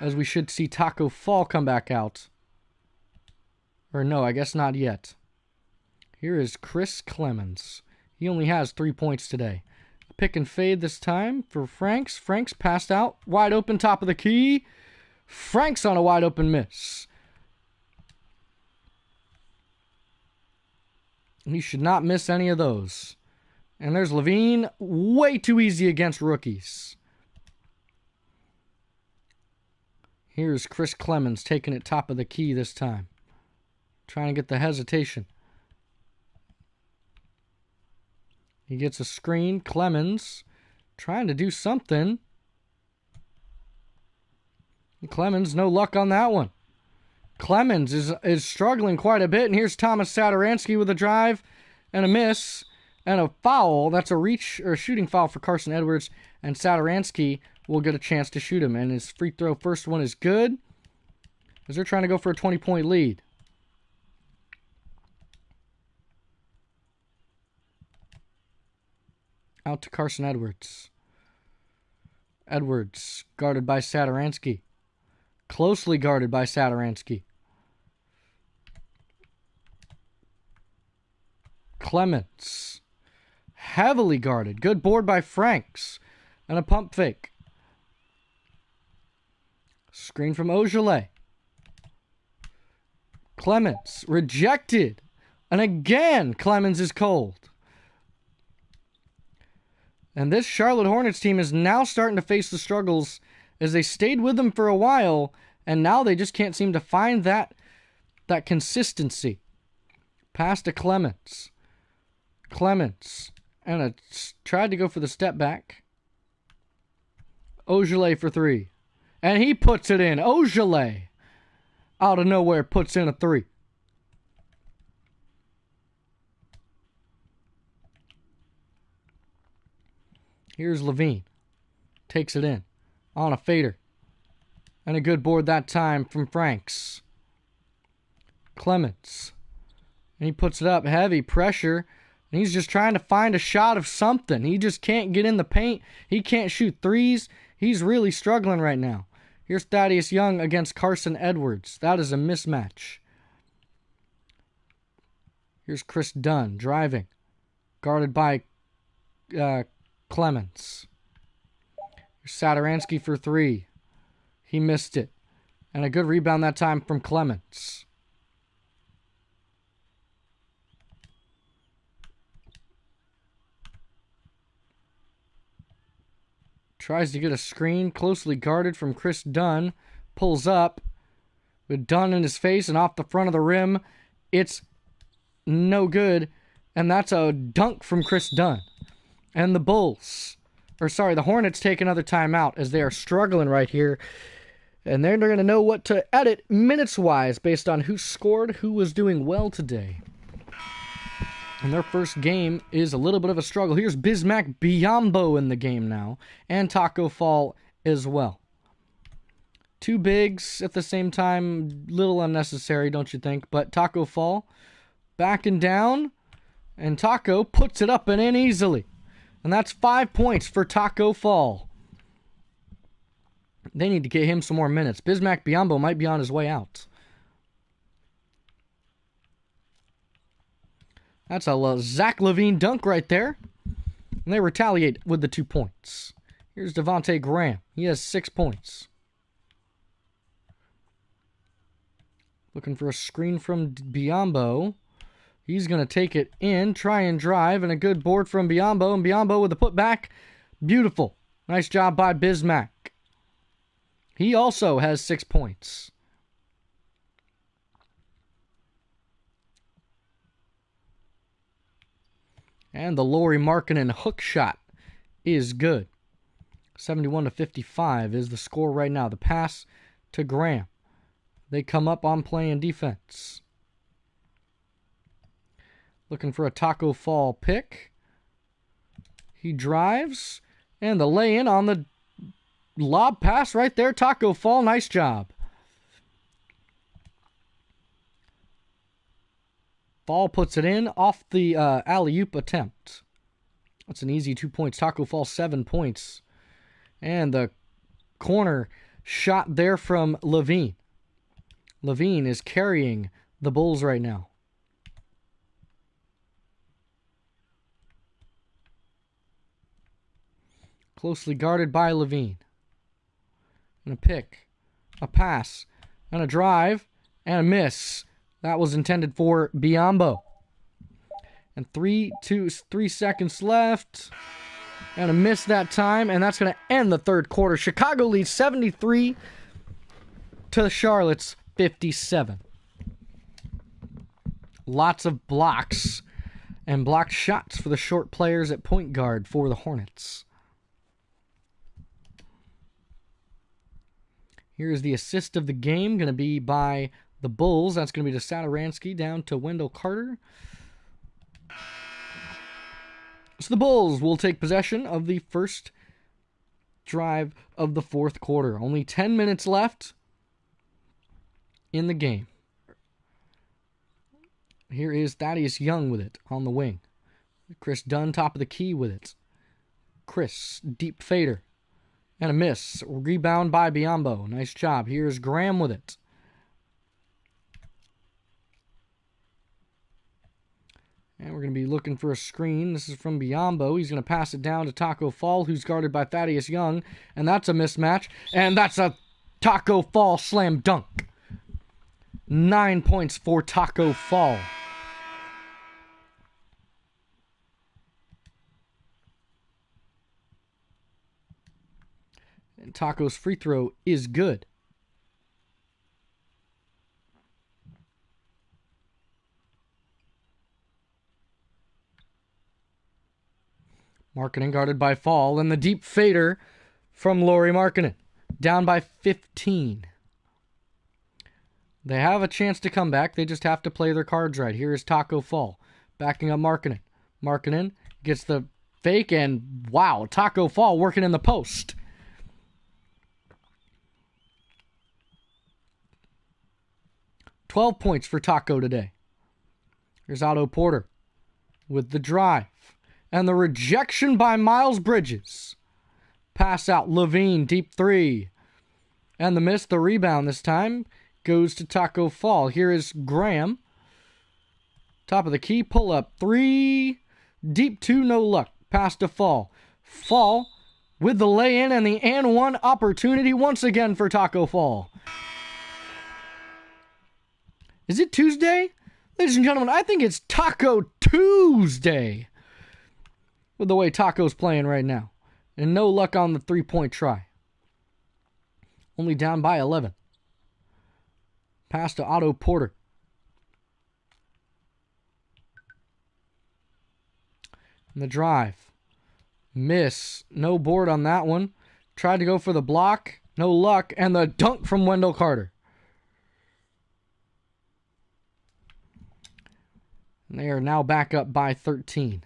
as we should see Taco Fall come back out. Or no, I guess not yet. Here is Chris Clemens. He only has 3 points today. Pick and fade this time for Franks. Franks passed out. Wide open, top of the key. Franks on a wide open miss. He should not miss any of those. And there's Levine. Way too easy against rookies. Here's Chris Clemens taking it top of the key this time. Trying to get the hesitation. He gets a screen. Clemens trying to do something. Clemens, no luck on that one. Clemens is struggling quite a bit. And here's Thomas Satoransky with a drive and a miss and a foul. That's a reach or a shooting foul for Carson Edwards. And Satoransky will get a chance to shoot him. And his free throw first one is good, as they're trying to go for a 20-point lead. Out to Carson Edwards. Edwards guarded by Satoransky. Closely guarded by Satoransky. Clemens. Heavily guarded. Good board by Franks. And a pump fake. Screen from Ogilvy. Clemens. Rejected. And again, Clemens is cold. And this Charlotte Hornets team is now starting to face the struggles, as they stayed with them for a while, and now they just can't seem to find that consistency. Pass to Clemens. Clemens. And tried to go for the step back. Ogilvy for three. And he puts it in. Ogilvy, out of nowhere, puts in a three. Here's Levine. Takes it in. On a fader. And a good board that time from Franks. Clemens. And he puts it up. Heavy pressure. And he's just trying to find a shot of something. He just can't get in the paint. He can't shoot threes. He's really struggling right now. Here's Thaddeus Young against Carson Edwards. That is a mismatch. Here's Chris Dunn driving. Guarded by Clemens. Satoransky for three. He missed it. And a good rebound that time from Clemens. Tries to get a screen. Closely guarded from Chris Dunn. Pulls up. With Dunn in his face and off the front of the rim. It's no good. And that's a dunk from Chris Dunn. And the the Hornets take another timeout, as they are struggling right here. And they're going to know what to edit minutes-wise based on who scored, who was doing well today. And their first game is a little bit of a struggle. Here's Bismack Biyombo in the game now. And Taco Fall as well. Two bigs at the same time. Little unnecessary, don't you think? But Taco Fall backing down. And Taco puts it up and in easily. And that's 5 points for Taco Fall. They need to get him some more minutes. Bismack Biyombo might be on his way out. That's a Zach LaVine dunk right there. And they retaliate with the 2 points. Here's Devontae Graham. He has 6 points. Looking for a screen from Biyombo. He's going to take it in, try and drive, and a good board from Biyombo. And Biyombo with the putback. Beautiful. Nice job by Bismack. He also has 6 points. And the Lauri Markkanen hook shot is good. 71-55 is the score right now. The pass to Graham. They come up on playing defense. Looking for a Taco Fall pick. He drives. And the lay-in on the lob pass right there. Taco Fall, nice job. Fall puts it in off the alley-oop attempt. That's an easy 2 points. Taco Fall, 7 points. And the corner shot there from LaVine. LaVine is carrying the Bulls right now. Closely guarded by LaVine. And a pick, a pass, and a drive, and a miss. That was intended for Biyombo. And 3 seconds left. And a miss that time. And that's going to end the third quarter. Chicago leads 73 to Charlotte's 57. Lots of blocks and blocked shots for the short players at point guard for the Hornets. Here's the assist of the game. Going to be by the Bulls. That's going to be to Satoransky down to Wendell Carter. So the Bulls will take possession of the first drive of the fourth quarter. Only 10 minutes left in the game. Here is Thaddeus Young with it on the wing. Chris Dunn top of the key with it. Chris, deep fader. And a miss. Rebound by Biyombo. Nice job. Here's Graham with it. And we're going to be looking for a screen. This is from Biyombo. He's going to pass it down to Taco Fall, who's guarded by Thaddeus Young. And that's a mismatch. And that's a Taco Fall slam dunk. 9 points for Taco Fall. And Taco's free throw is good. Markkanen guarded by Fall, and the deep fader from Lauri Markkanen. Down by 15. They have a chance to come back. They just have to play their cards right. Here is Taco Fall backing up Markkanen. Markkanen gets the fake, and wow, Taco Fall working in the post. $12 points for Taco today. Here's Otto Porter with the drive. And the rejection by Miles Bridges. Pass out, LaVine, deep three. And the miss, the rebound this time, goes to Taco Fall. Here is Graham. Top of the key, pull up, three. Deep two, no luck. Pass to Fall. Fall with the lay-in and the and one opportunity once again for Taco Fall. Is it Tuesday? Ladies and gentlemen, I think it's Taco Tuesday. With the way Taco's playing right now. And no luck on the three-point try. Only down by 11. Pass to Otto Porter. And the drive. Miss. No board on that one. Tried to go for the block. No luck. And the dunk from Wendell Carter. And they are now back up by 13.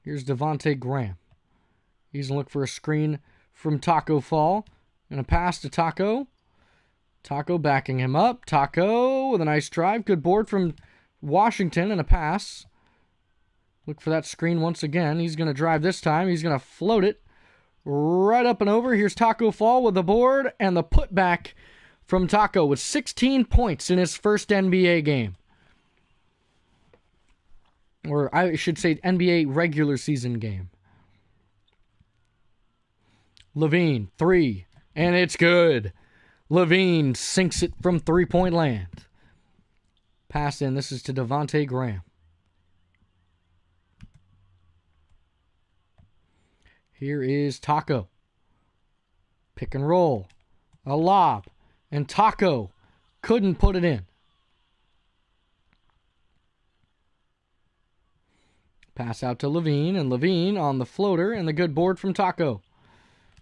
Here's Devontae Graham. He's going to look for a screen from Taco Fall. And a pass to Taco. Taco backing him up. Taco with a nice drive. Good board from Washington and a pass. Look for that screen once again. He's going to drive this time. He's going to float it right up and over. Here's Taco Fall with the board and the putback from Taco with 16 points in his first NBA game. Or I should say NBA regular season game. Levine, 3, and it's good. Levine sinks it from three-point land. Pass in. This is to Devontae Graham. Here is Taco. Pick and roll. A lob. And Taco couldn't put it in. Pass out to Levine, and Levine on the floater, and the good board from Taco.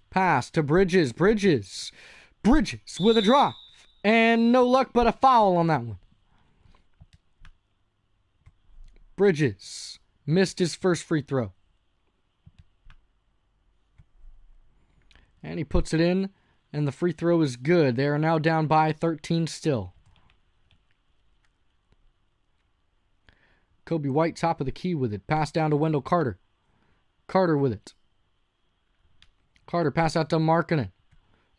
Pass to Bridges. Bridges with a drive. And no luck but a foul on that one. Bridges missed his first free throw. And he puts it in, and the free throw is good. They are now down by 13 still. Kobe White, top of the key with it. Pass down to Wendell Carter. Carter with it. Carter pass out to Markkanen.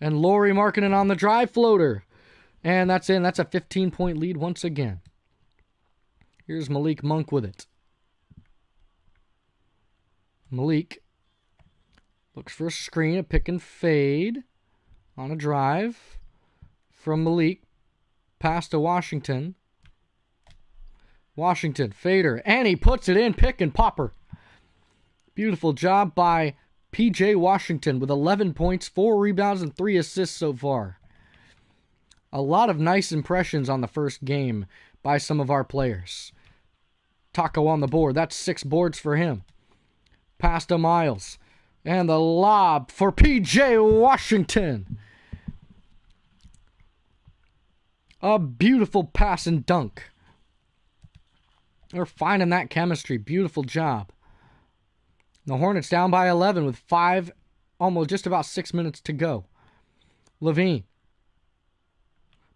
And Lauri Markkanen on the drive floater. And that's in. That's a 15-point lead once again. Here's Malik Monk with it. Malik looks for a screen, a pick and fade on a drive from Malik. Pass to Washington. Washington, fader, and he puts it in, pick and popper. Beautiful job by P.J. Washington with 11 points, 4 rebounds, and 3 assists so far. A lot of nice impressions on the first game by some of our players. Taco on the board. That's 6 boards for him. Pass to Miles. And the lob for P.J. Washington. A beautiful pass and dunk. They're finding that chemistry. Beautiful job. The Hornets down by 11 with almost just about 6 minutes to go. Levine.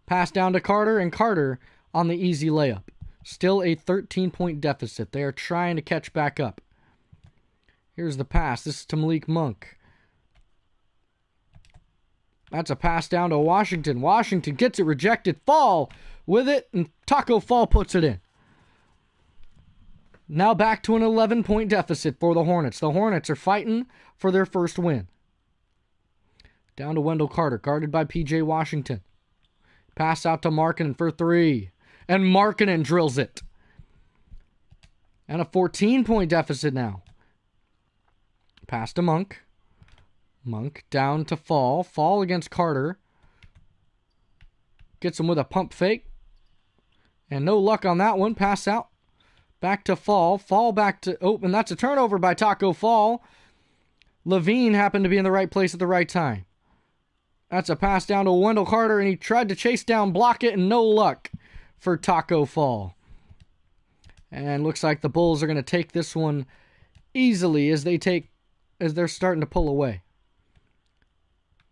Pass down to Carter, and Carter on the easy layup. Still a 13-point deficit. They are trying to catch back up. Here's the pass. This is to Malik Monk. That's a pass down to Washington. Washington gets it rejected. Fall with it, and Taco Fall puts it in. Now back to an 11-point deficit for the Hornets. The Hornets are fighting for their first win. Down to Wendell Carter, guarded by P.J. Washington. Pass out to Markkanen for 3. And Markkanen drills it. And a 14-point deficit now. Pass to Monk. Monk down to Fall. Fall against Carter. Gets him with a pump fake. And no luck on that one. Pass out. Back to Fall. Fall back to... Oh, and that's a turnover by Taco Fall. Levine happened to be in the right place at the right time. That's a pass down to Wendell Carter, and he tried to chase down, block it, and no luck for Taco Fall. And looks like the Bulls are going to take this one easily as they're starting to pull away.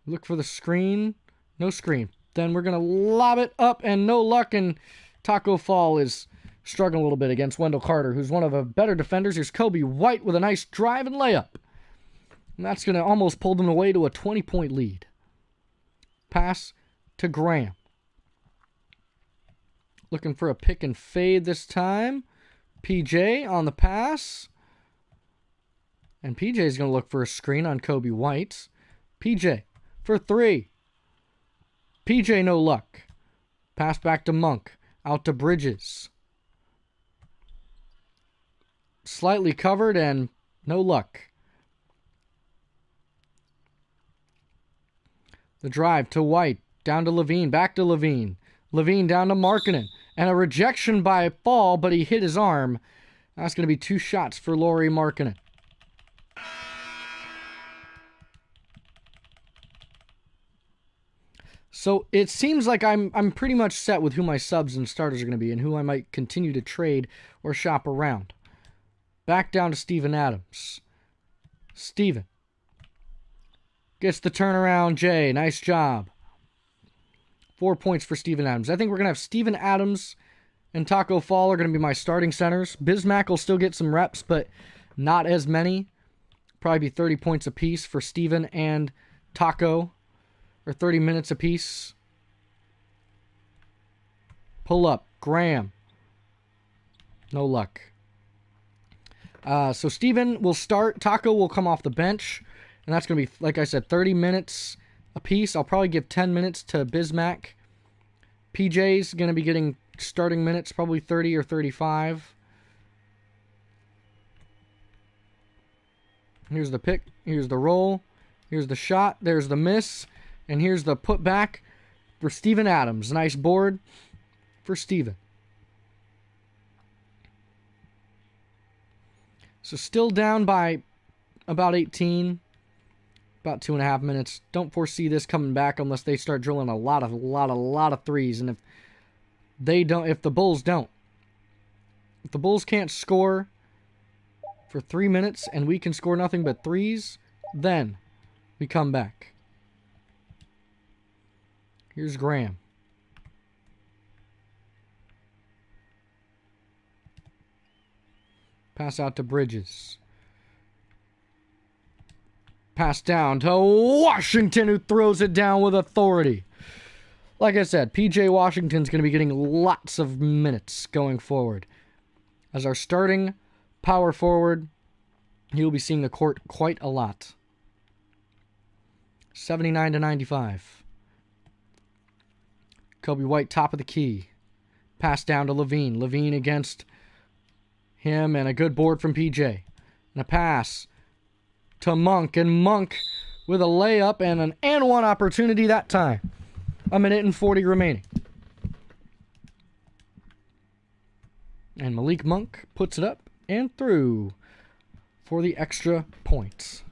Look for the screen. No screen. Then we're going to lob it up, and no luck, and Taco Fall is struggling a little bit against Wendell Carter, who's one of the better defenders. Here's Kobe White with a nice drive and layup. And that's going to almost pull them away to a 20-point lead. Pass to Graham. Looking for a pick and fade this time. PJ on the pass. And PJ is going to look for a screen on Kobe White. PJ for 3. PJ no luck. Pass back to Monk. Out to Bridges. Slightly covered and no luck. The drive to White. Down to Levine. Back to Levine. Levine down to Markkanen. And a rejection by Fall, but he hit his arm. That's going to be 2 shots for Lauri Markkanen. So it seems like I'm pretty much set with who my subs and starters are going to be and who I might continue to trade or shop around. Back down to Steven Adams. Steven gets the turnaround. Jay, nice job. 4 points for Steven Adams. I think we're going to have Steven Adams and Taco Fall are going to be my starting centers. Bismack will still get some reps, but not as many. Probably be 30 points apiece for Steven and Taco, or 30 minutes apiece. Pull up. Graham. No luck. So Steven will start. Taco will come off the bench. And that's going to be, like I said, 30 minutes apiece. I'll probably give 10 minutes to Bismack. PJ's going to be getting starting minutes, probably 30 or 35. Here's the pick. Here's the roll. Here's the shot. There's the miss. And here's the put back for Steven Adams. Nice board for Steven. So still down by about 18. About 2.5 minutes. Don't foresee this coming back unless they start drilling a lot of threes. And if the Bulls don't. If the Bulls can't score for 3 minutes and we can score nothing but threes, then we come back. Here's Graham. Pass out to Bridges. Pass down to Washington, who throws it down with authority. Like I said, PJ Washington's going to be getting lots of minutes going forward. As our starting power forward, he'll be seeing the court quite a lot. 79-95. Kobe White, top of the key. Pass down to Levine. Levine against him, and a good board from PJ. And a pass to Monk, and Monk with a layup and an and-one opportunity that time. 1:40 remaining. And Malik Monk puts it up and through for the extra points.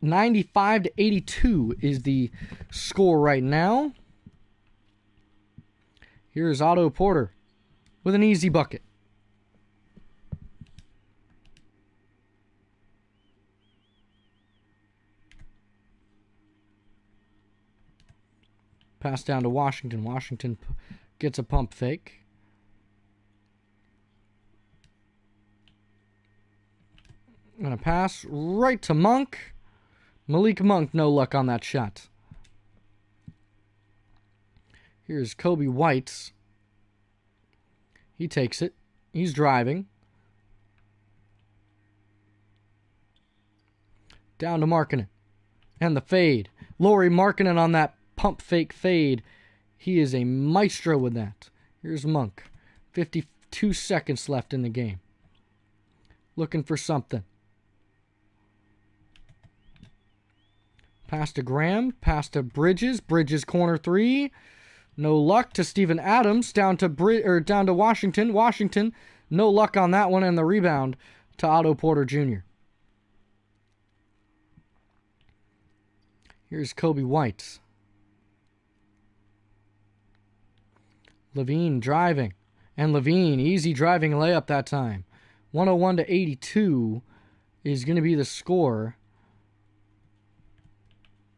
95-82 is the score right now. Here's Otto Porter with an easy bucket. Pass down to Washington. Washington gets a pump fake. And a pass right to Monk. Malik Monk, no luck on that shot. Here's Kobe White. He takes it. He's driving. Down to Markkanen. And the fade. Lauri Markkanen on that pump fake fade. He is a maestro with that. Here's Monk. 52 seconds left in the game. Looking for something. Pass to Graham. Pass to Bridges. Bridges corner three. No luck to Steven Adams. Down to Washington. Washington. No luck on that one, and the rebound to Otto Porter Jr. Here's Kobe White. Levine driving. And Levine, easy driving layup that time. 101-82 is going to be the score,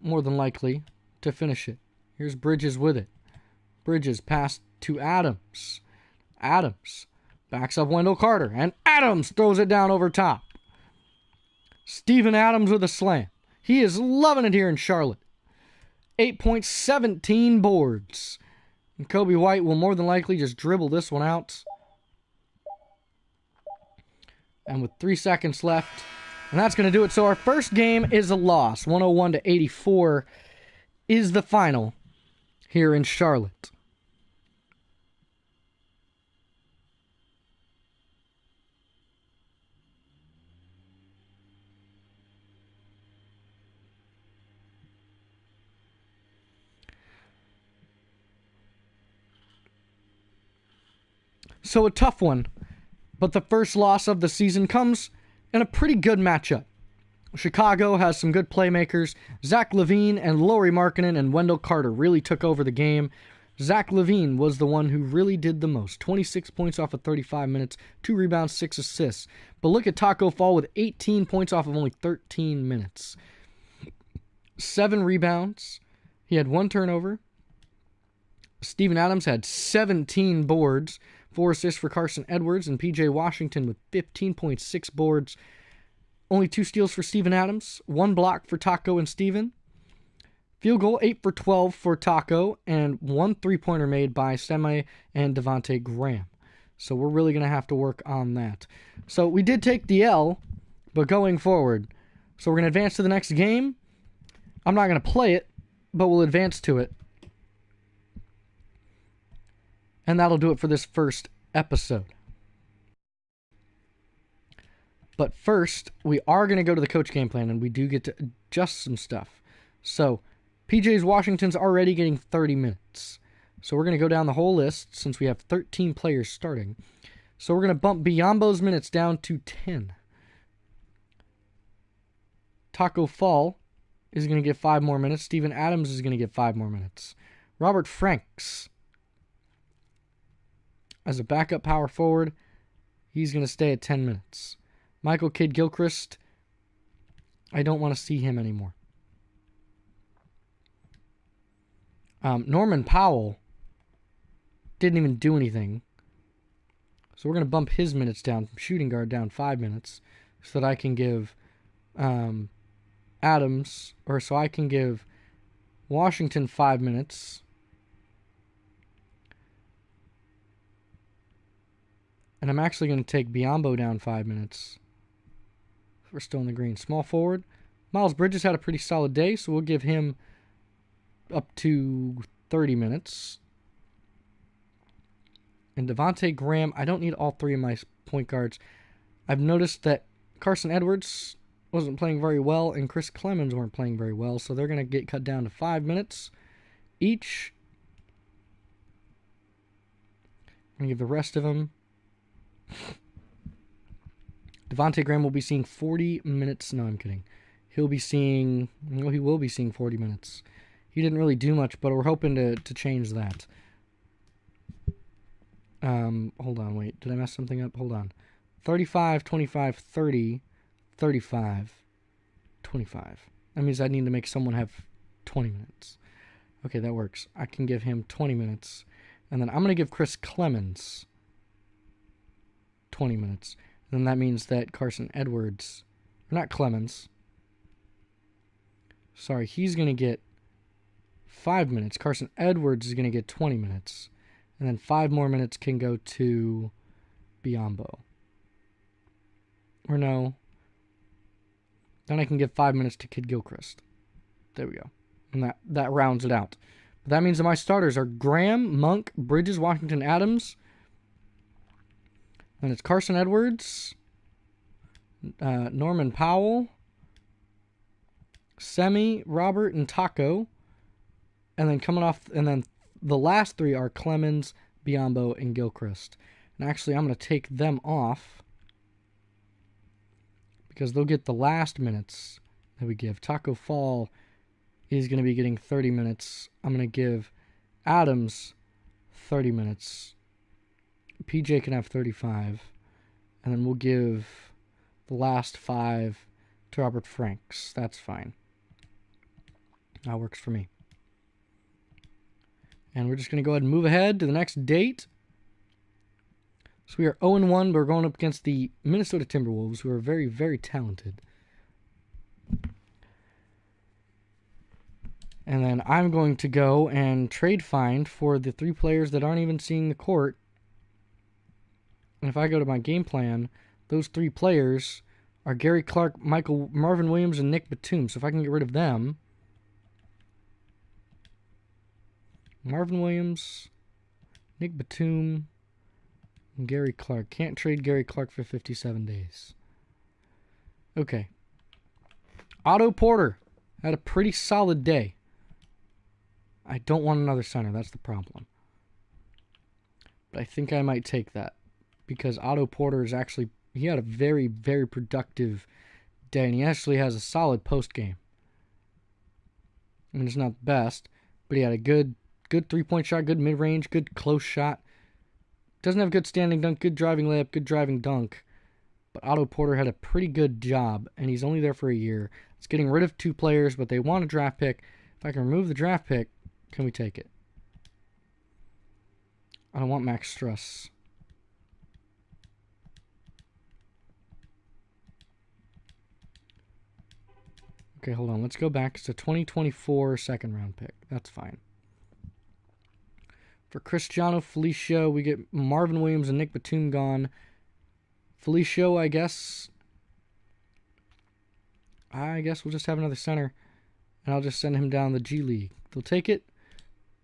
more than likely, to finish it. Here's Bridges with it. Bridges pass to Adams. Adams backs up Wendell Carter. And Adams throws it down over top. Steven Adams with a slam. He is loving it here in Charlotte. 8 points, 17 boards. And Kobe White will more than likely just dribble this one out. And with 3 seconds left, and that's going to do it. So our first game is a loss. 101-84 is the final here in Charlotte. So a tough one, but the first loss of the season comes in a pretty good matchup. Chicago has some good playmakers. Zach LaVine and Lauri Markkanen and Wendell Carter really took over the game. Zach LaVine was the one who really did the most. 26 points off of 35 minutes, 2 rebounds, 6 assists. But look at Taco Fall with 18 points off of only 13 minutes. 7 rebounds. He had 1 turnover. Steven Adams had 17 boards, 4 assists for Carson Edwards, and P.J. Washington with 15.6 boards. Only 2 steals for Steven Adams, 1 block for Taco and Steven. Field goal, 8 for 12 for Taco, and 1 3-pointer made by Semi and Devontae Graham. So we're really going to have to work on that. So we did take the L, but going forward. So we're going to advance to the next game. I'm not going to play it, but we'll advance to it. And that'll do it for this first episode. But first, we are going to go to the coach game plan, and we do get to adjust some stuff. So, PJ's Washington's already getting 30 minutes. So we're going to go down the whole list, since we have 13 players starting. So we're going to bump Biyombo's minutes down to 10. Taco Fall is going to get 5 more minutes. Steven Adams is going to get 5 more minutes. Robert Franks, as a backup power forward, he's going to stay at 10 minutes. Michael Kidd-Gilchrist, I don't want to see him anymore. Norman Powell didn't even do anything. So we're going to bump his minutes down from shooting guard down 5 minutes so that I can give I can give Washington 5 minutes. And I'm actually going to take Biyombo down 5 minutes. We're still in the green. Small forward. Miles Bridges had a pretty solid day, so we'll give him up to 30 minutes. And Devontae Graham, I don't need all 3 of my point guards. I've noticed that Carson Edwards wasn't playing very well, and Chris Clemens weren't playing very well, so they're going to get cut down to 5 minutes each. I'm going to give the rest of them. Devontae Graham will be seeing 40 minutes. No, I'm kidding. He will be seeing 40 minutes. He didn't really do much, but we're hoping to change that. Hold on, wait. Did I mess something up? Hold on. 35, 25, 30, 35, 25. That means I need to make someone have 20 minutes. Okay, that works. I can give him 20 minutes. And then I'm going to give Chris Clemens 20 minutes. Then that means that Carson Edwards, or not Clemens, sorry, he's going to get 5 minutes. Carson Edwards is going to get 20 minutes. And then 5 more minutes can go to Biyombo. Or no. Then I can give 5 minutes to Kidd-Gilchrist. There we go. And that rounds it out. But that means that my starters are Graham, Monk, Bridges, Washington, Adams. And it's Carson Edwards, Norman Powell, Semi, Robert, and Taco. And then the last 3 are Clemens, Biyombo, and Gilchrist. And actually, I'm going to take them off because they'll get the last minutes that we give. Taco Fall is going to be getting 30 minutes. I'm going to give Adams 30 minutes. PJ can have 35. And then we'll give the last 5 to Robert Franks. That's fine. That works for me. And we're just going to go ahead and move ahead to the next date. So we are 0-1, but we're going up against the Minnesota Timberwolves, who are very, very talented. And then I'm going to go and trade find for the 3 players that aren't even seeing the court. And if I go to my game plan, those 3 players are Gary Clark, Marvin Williams, and Nick Batum. So if I can get rid of them, Marvin Williams, Nick Batum, and Gary Clark. Can't trade Gary Clark for 57 days. Okay. Otto Porter had a pretty solid day. I don't want another center. That's the problem. But I think I might take that. Because Otto Porter is actually... He had a very, very productive day, and he actually has a solid post game. I mean, it's not the best, but he had a good 3-point shot, good mid-range, good close shot. Doesn't have good standing dunk, good driving layup, good driving dunk. But Otto Porter had a pretty good job, and he's only there for a year. It's getting rid of 2 players, but they want a draft pick. If I can remove the draft pick, can we take it? I don't want Max Struss. Okay, hold on. Let's go back. It's a 2024 second-round pick. That's fine. For Cristiano Felicio, we get Marvin Williams and Nick Batum gone. Felicio, I guess we'll just have another center, and I'll just send him down the G League. They'll take it.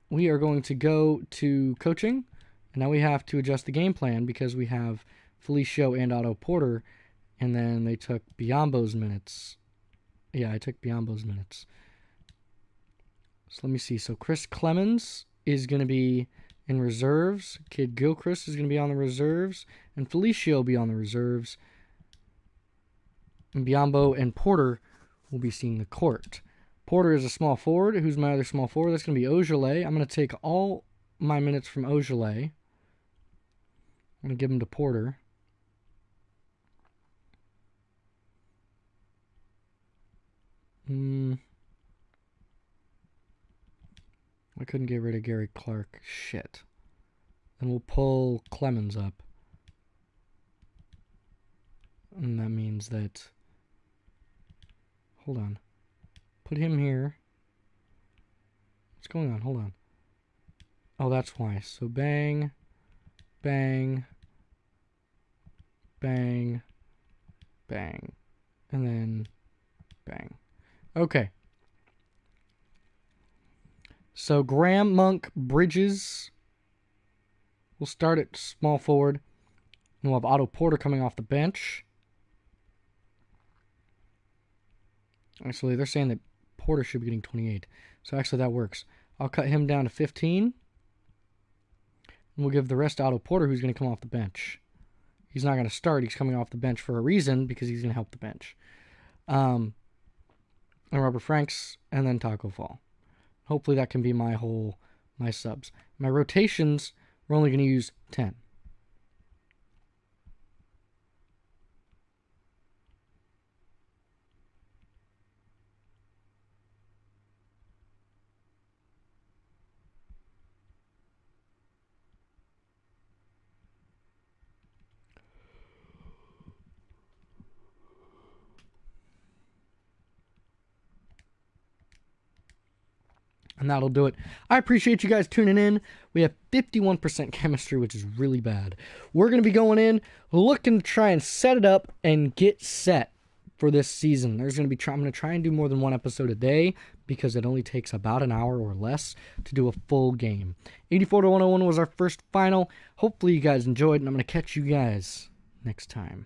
We are going to go to coaching, and now we have to adjust the game plan because we have Felicio and Otto Porter, and then they took Biyombo's minutes. Yeah, I took Biyombo's minutes. So let me see. So Chris Clemens is going to be in reserves. Kid Gilchrist is going to be on the reserves. And Felicio will be on the reserves. And Biyombo and Porter will be seeing the court. Porter is a small forward. Who's my other small forward? That's going to be Ojale. I'm going to take all my minutes from Ojale. I'm going to give them to Porter. I couldn't get rid of Gary Clark. Shit. And we'll pull Clemens up. And that means that... Hold on. Put him here. What's going on? Hold on. Oh, that's why. So bang, bang, bang, bang. And then bang. Okay. So Graham, Monk, Bridges. We'll start at small forward. And we'll have Otto Porter coming off the bench. Actually, they're saying that Porter should be getting 28. So actually that works. I'll cut him down to 15. And we'll give the rest to Otto Porter, who's going to come off the bench. He's not going to start. He's coming off the bench for a reason, because he's going to help the bench. And Robert Franks, and then Taco Fall. Hopefully that can be my subs. My rotations, we're only going to use 10. And that'll do it. I appreciate you guys tuning in. We have 51% chemistry, which is really bad. We're going to be going in, looking to try and set it up and get set for this season. I'm going to try and do more than one episode a day, because it only takes about an hour or less to do a full game. 84-101 was our first final. Hopefully you guys enjoyed, and I'm going to catch you guys next time.